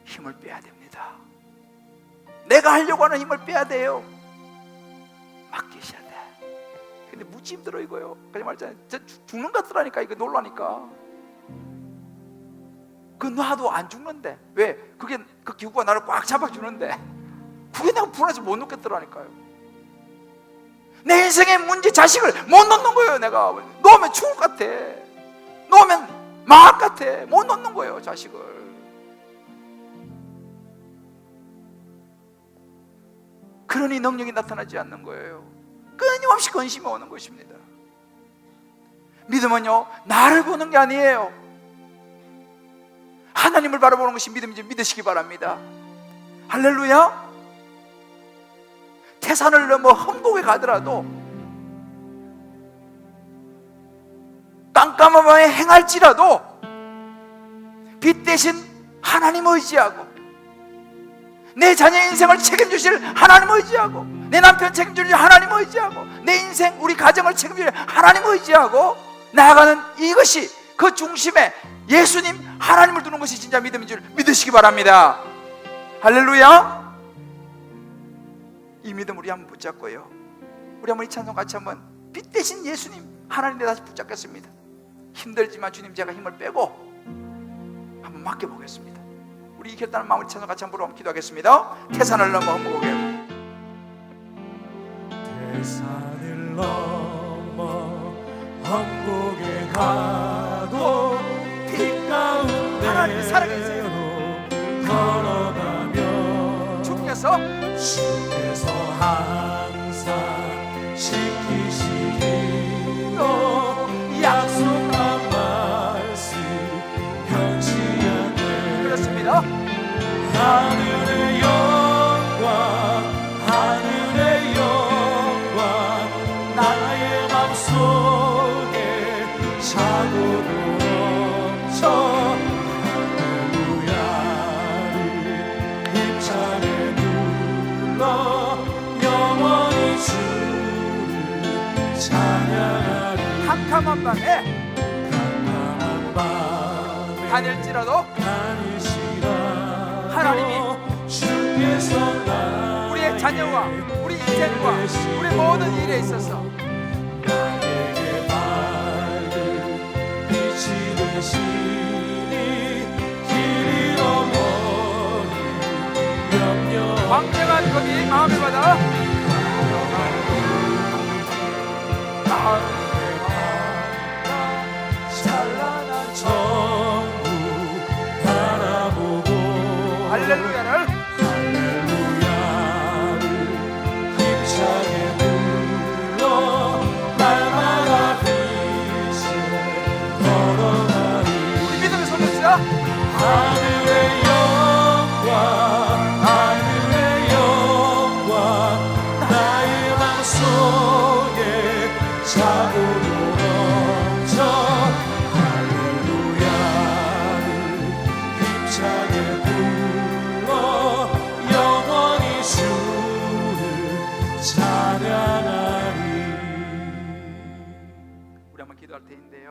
힘을 빼야 됩니다. 내가 하려고 하는 힘을 빼야 돼요. 맡기셔야 돼. 근데 무지 힘들어 이거요. 그냥 말했잖아요. 죽는 것 같더라니까. 이거 놀라니까. 그 놔도 안 죽는데. 왜? 그게 그 기구가 나를 꽉 잡아주는데 그게 내가 불안해서 못 놓겠더라니까요. 내 인생의 문제, 자식을 못 놓는 거예요. 내가 놓으면 죽을 것 같아. 놓으면 망할 것 같아. 못 놓는 거예요, 자식을. 그러니 능력이 나타나지 않는 거예요. 끊임없이 근심이 오는 것입니다. 믿음은요, 나를 보는 게 아니에요. 하나님을 바라보는 것이 믿음인지 믿으시기 바랍니다. 할렐루야. 태산을 넘어 험곡에 가더라도 깜깜한 밤에 행할지라도 빛 대신 하나님 의지하고, 내 자녀의 인생을 책임주실 하나님 의지하고, 내 남편 책임주실 하나님 의지하고, 내 인생 우리 가정을 책임주실 하나님 의지하고 나아가는 이것이 그 중심에 예수님 하나님을 두는 것이 진짜 믿음인 줄 믿으시기 바랍니다. 할렐루야. 이 믿음 우리 한번 붙잡고요, 우리 한번 이 찬송 같이 한번 빛 대신 예수님 하나님께 다시 붙잡겠습니다. 힘들지만 주님 제가 힘을 빼고 한번 맡겨보겠습니다. 우리 이겼다는 마음을 찬송 같이 한번 부르며 기도하겠습니다. 태산을 넘어 흠곡에 태산을 넘어 험곡에 가도 빛 가운데 하나님의 살아계세요. 걸어가며 주께서 항상 지키시기로 약속한 말씀 변치 않네. 그렇습니다. 하늘의 영광 하늘의 영광 나의 맘속에 차고 넘쳐 할렐루야를 힘차게 불러 영원히 주를 찬양하리. 캄캄한 밤에 캄캄한 밤에 다닐지라도 다니시라 하나님이 주께서 우리의 자녀와 우리 인생과 우리 모든 일에 있어서 나에게 밝은 빛이 되시니 길 잃어버린 염려 광명한 검이 마음에 받아 찬란한 천국 바라보고 할렐루야를 할렐루야를 힘차게 불러 날마다 빛을 걸어가리. 우리 믿음의 손을 들어 하늘의 영광 하늘의 영광 나의 맘속에 차고 넘쳐 할렐루야를 힘차게 불러 영원히 주를 찬양하리. 우리 한번 기도할 때인데요,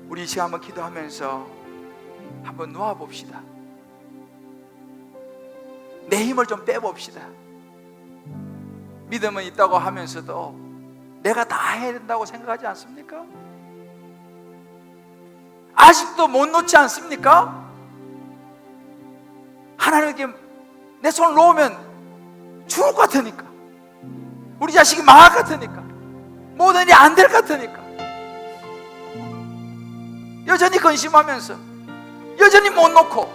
우리 지금 한번 기도하면서 한번 놓아봅시다. 내 힘을 좀 빼봅시다. 믿음은 있다고 하면서도 내가 다 해야 된다고 생각하지 않습니까? 아직도 못 놓지 않습니까? 하나님께 내 손을 놓으면 죽을 것 같으니까, 우리 자식이 망할 것 같으니까, 모든 일이 안 될 것 같으니까 여전히 근심하면서 여전히 못 놓고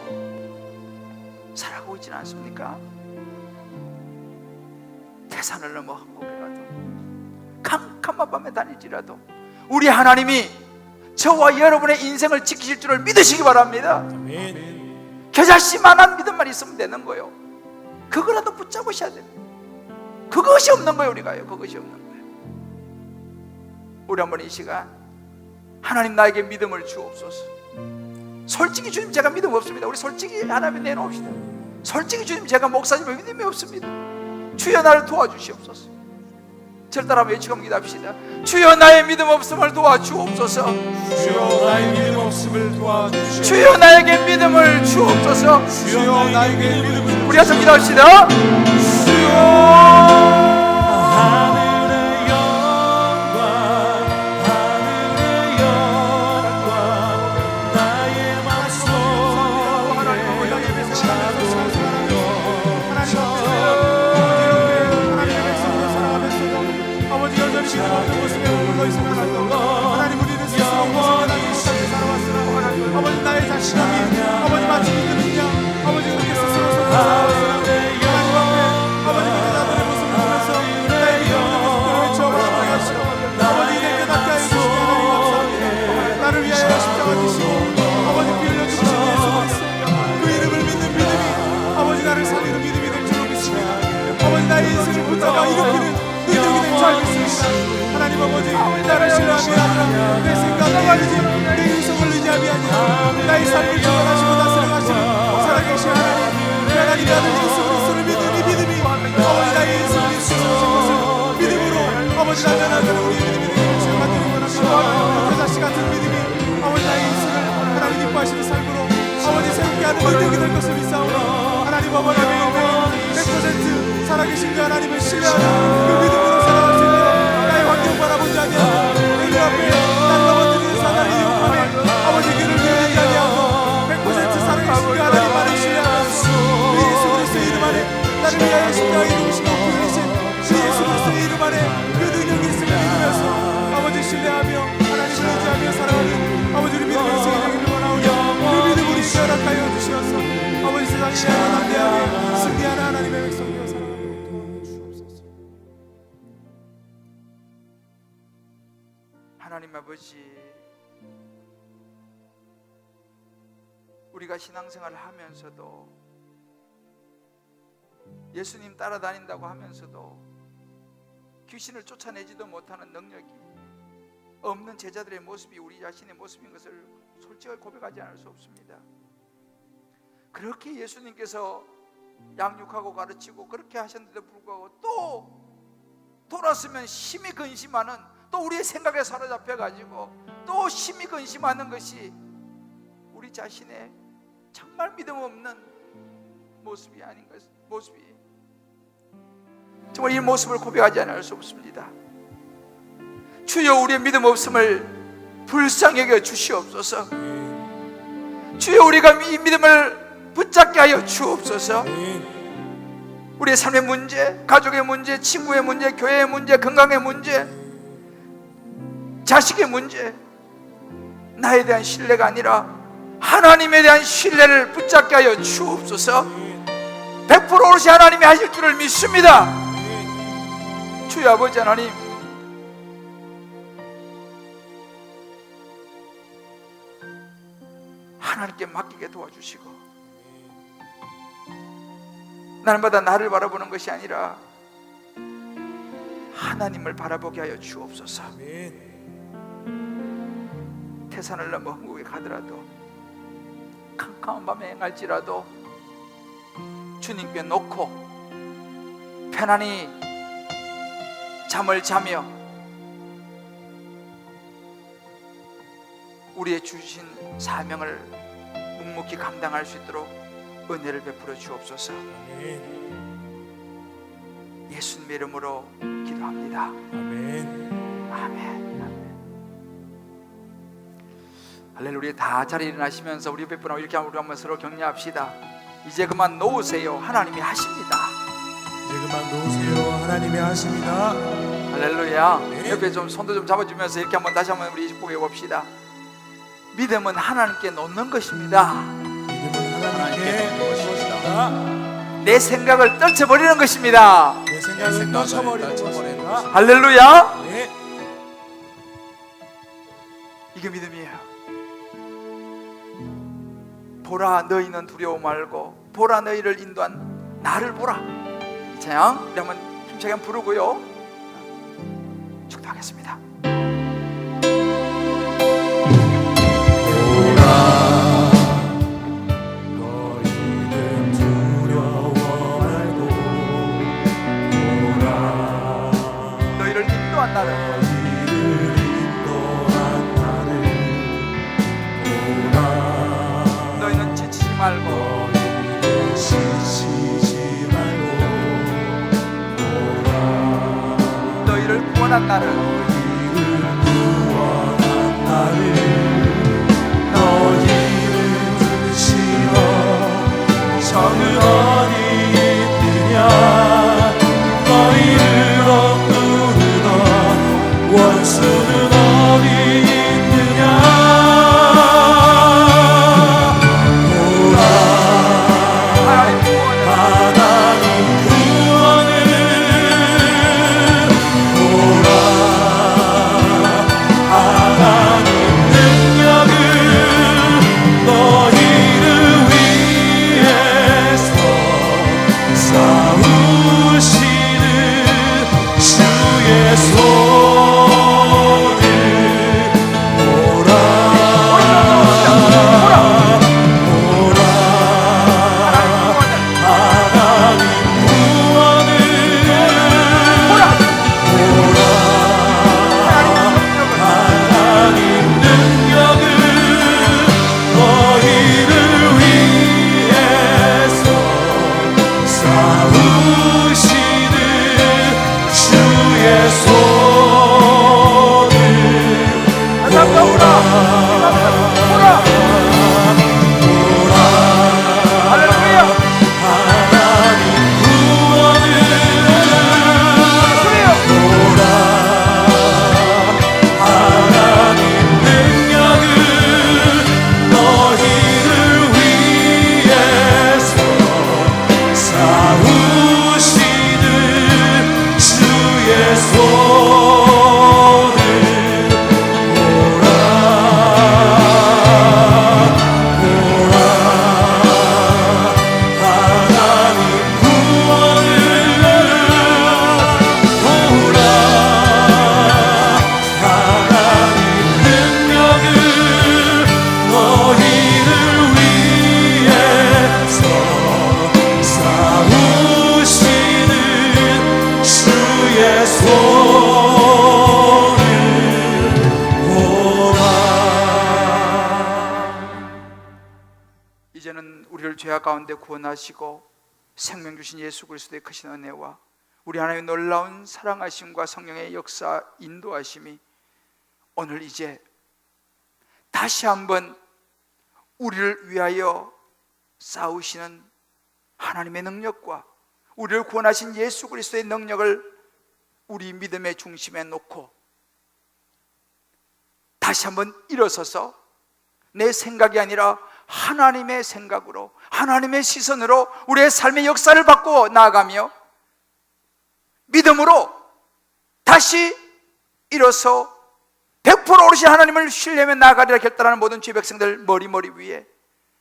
살아가고 있지는 않습니까? 태산을 넘어 험곡에 가도 캄캄한 밤에 다닐지라도 우리 하나님이 저와 여러분의 인생을 지키실 줄을 믿으시기 바랍니다. 겨자씨만한 믿음만 있으면 되는 거예요. 그거라도 붙잡으셔야 돼요. 그것이 없는 거예요. 우리가요, 그것이 없는 거예요. 우리 한번 이 시간 하나님 나에게 믿음을 주옵소서. 솔직히 주님 제가 믿음 없습니다. 우리 솔직히 하나님 내놓읍시다. 솔직히 주님 제가 목사님의 믿음이 없습니다. 주여 나를 도와주시옵소서. 저를 따라 외치고 기도합시다. 주여 나의 믿음 없음을 도와주옵소서. 주여 나의 믿음 없음을 도와주시옵소서. 주여 나에게 믿음을 주옵소서. 주여 나에게 믿음을 우리 같이 기도합시다. 주여 하늘의 영광 하늘의 영광 나의 맘속에 차고 아버지 여전히 믿음 없는 모습에 머물러 있음을 알고 하나님 우리는 스스로 영원하게 살아왔으나 아버지 나의 자신감이 아버지 마치 믿음이냐 아버지 그렇게 스스로 살아왔으나 하나님 앞에 아버지 그런 아들의 모습을 보면서 나의 믿음의 모습을 외쳐보라고 하시고 아버지 이제 깨닫게 하여 주시니 하나님 감사합니다. 나를 위하여 십자가 지시고 아버지 피 흘려주신 예수 그리스도 그 이름을 믿는 믿음이 아버지 나를 살리는 믿음이 될 줄로 믿습니다. 아버지 나의 인생을 붙잡아 일으키는 능력이 될 줄 믿습니다. 하나님 아버지 나를 신뢰함이 아니라 내 생각을 아니지 내 인성을 의지함이 아니라 나의 삶을 주관하시고 다스려가시는 살아계신 하나님 하나님의 아들 예수 그리스도를 믿는 이 믿음이 아버지 나의 인생을 지키신 것을 믿음으로 아버지 나타나는 우리 믿음이 되기를 제가 받기를 원합니다. 겨자씨 같은 믿음이 아버지 나의 인생을 하나님 기뻐하시는 삶으로 아버지 새롭게 하는 능력이 될 것을 믿사오니 하나님 아버지 매일매일 100% 살아계신 그 하나님을 신뢰하는 그 믿음으로 살아갈 수 있는 나의 환경 바라보지 아니하고 그 앞에 날 넘어뜨리는 사단의 유혹함에 아버지 그를 위하지 아니하고 100% 시간과 담대하게 승리하는 하나님의 백성이여 살아가도록 도와주옵소서. 하나님 아버지, 우리가 신앙생활을 하면서도 예수님 따라다닌다고 하면서도 귀신을 쫓아내지도 못하는 능력이 없는 제자들의 모습이 우리 자신의 모습인 것을 솔직하게 고백하지 않을 수 없습니다. 그렇게 예수님께서 양육하고 가르치고 그렇게 하셨는데도 불구하고 또 돌았으면 심히 근심하는, 또 우리의 생각에 사로잡혀가지고 또 심히 근심하는 것이 우리 자신의 정말 믿음 없는 모습이 아닌 것, 모습이 정말 이 모습을 고백하지 않을 수 없습니다. 주여, 우리의 믿음 없음을 불쌍히 여겨 주시옵소서. 주여, 우리가 이 믿음을 붙잡게 하여 주옵소서. 우리의 삶의 문제, 가족의 문제, 친구의 문제, 교회의 문제, 건강의 문제, 자식의 문제, 나에 대한 신뢰가 아니라 하나님에 대한 신뢰를 붙잡게 하여 주옵소서. 100% 오롯이 하나님이 하실 줄을 믿습니다. 주여 아버지 하나님, 하나님께 맡기게 도와주시고, 날마다 나를 바라보는 것이 아니라 하나님을 바라보게 하여 주옵소서. 태산을 넘어 흥국에 가더라도, 캄캄한 밤에 행할지라도 주님께 놓고 편안히 잠을 자며 우리의 주신 사명을 묵묵히 감당할 수 있도록 은혜를 베풀어 주옵소서. 예수님의 이름으로 기도합니다. 아멘. 아멘. 할렐루야. 다 자리에 일어나시면서 우리 옆에 분하고 이렇게 우리 한번 서로 격려합시다. 이제 그만 놓으세요. 하나님이 하십니다. 이제 그만 놓으세요. 하나님이 하십니다. 할렐루야. 옆에 좀 손도 좀 잡아주면서 이렇게 한번 다시 한번 우리 고백해 봅시다. 믿음은 하나님께 놓는 것입니다. 믿음은 하나님께 놓으십니다. 내 생각을 떨쳐버리는 것입니다. 내 생각을 떨쳐버리는 것입니다. 할렐루야. 네. 이게 믿음이에요. 보라, 너희는 두려워 말고 보라, 너희를 인도한 나를 보라. 이 찬양 우리 한번 힘차게 한번 부르고요, 축도하겠습니다. 너희는 두려워 말고 보라, 너희를 인도한 나를, 너희를 인도한 나를 보라. 너희는 지치지 말고 너희는 지치지 말고 보라. 너희를 구원한 나를, 너희를 구원한 나를, 너희를 두시어 정은 어디 있느냐. 너희를 억누르던 원수는 어디 있느냐. 하나님 구원을, 하나님 구원을 보라. 하나님 능력을 너희를 위해서 싸우시는 주의 손을 죄악 가운데 구원하시고 생명 주신 예수 그리스도의 크신 은혜와 우리 하나님의 놀라운 사랑하심과 성령의 역사 인도하심이 오늘 이제 다시 한번 우리를 위하여 싸우시는 하나님의 능력과 우리를 구원하신 예수 그리스도의 능력을 우리 믿음의 중심에 놓고 다시 한번 일어서서 내 생각이 아니라 하나님의 생각으로, 하나님의 시선으로 우리의 삶의 역사를 바꾸어 나아가며 믿음으로 다시 일어서 100% 오롯이 하나님을 신뢰하며 나아가리라 결단하는 모든 주의 백성들 머리 위에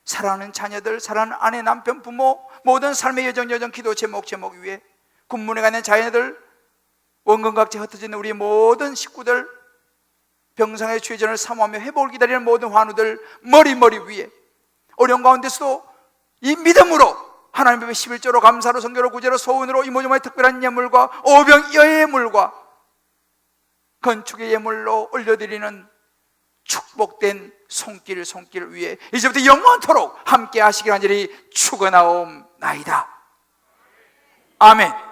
사랑하는 자녀들, 사랑하는 아내, 남편, 부모, 모든 삶의 여정, 기도 제목 위에 군문에 가는 자녀들, 원근각지 흩어지는 우리 모든 식구들, 병상의 주의전을 사모하며 회복을 기다리는 모든 환우들 머리 위에 어려운 가운데서도 이 믿음으로 하나님 앞에 11조로 감사로 성교로 구제로 소원으로 이모저모의 특별한 예물과 오병이어의 예물과 건축의 예물로 올려드리는 축복된 손길 위에 이제부터 영원토록 함께 하시길 간절히 축원하옵나이다. 아멘.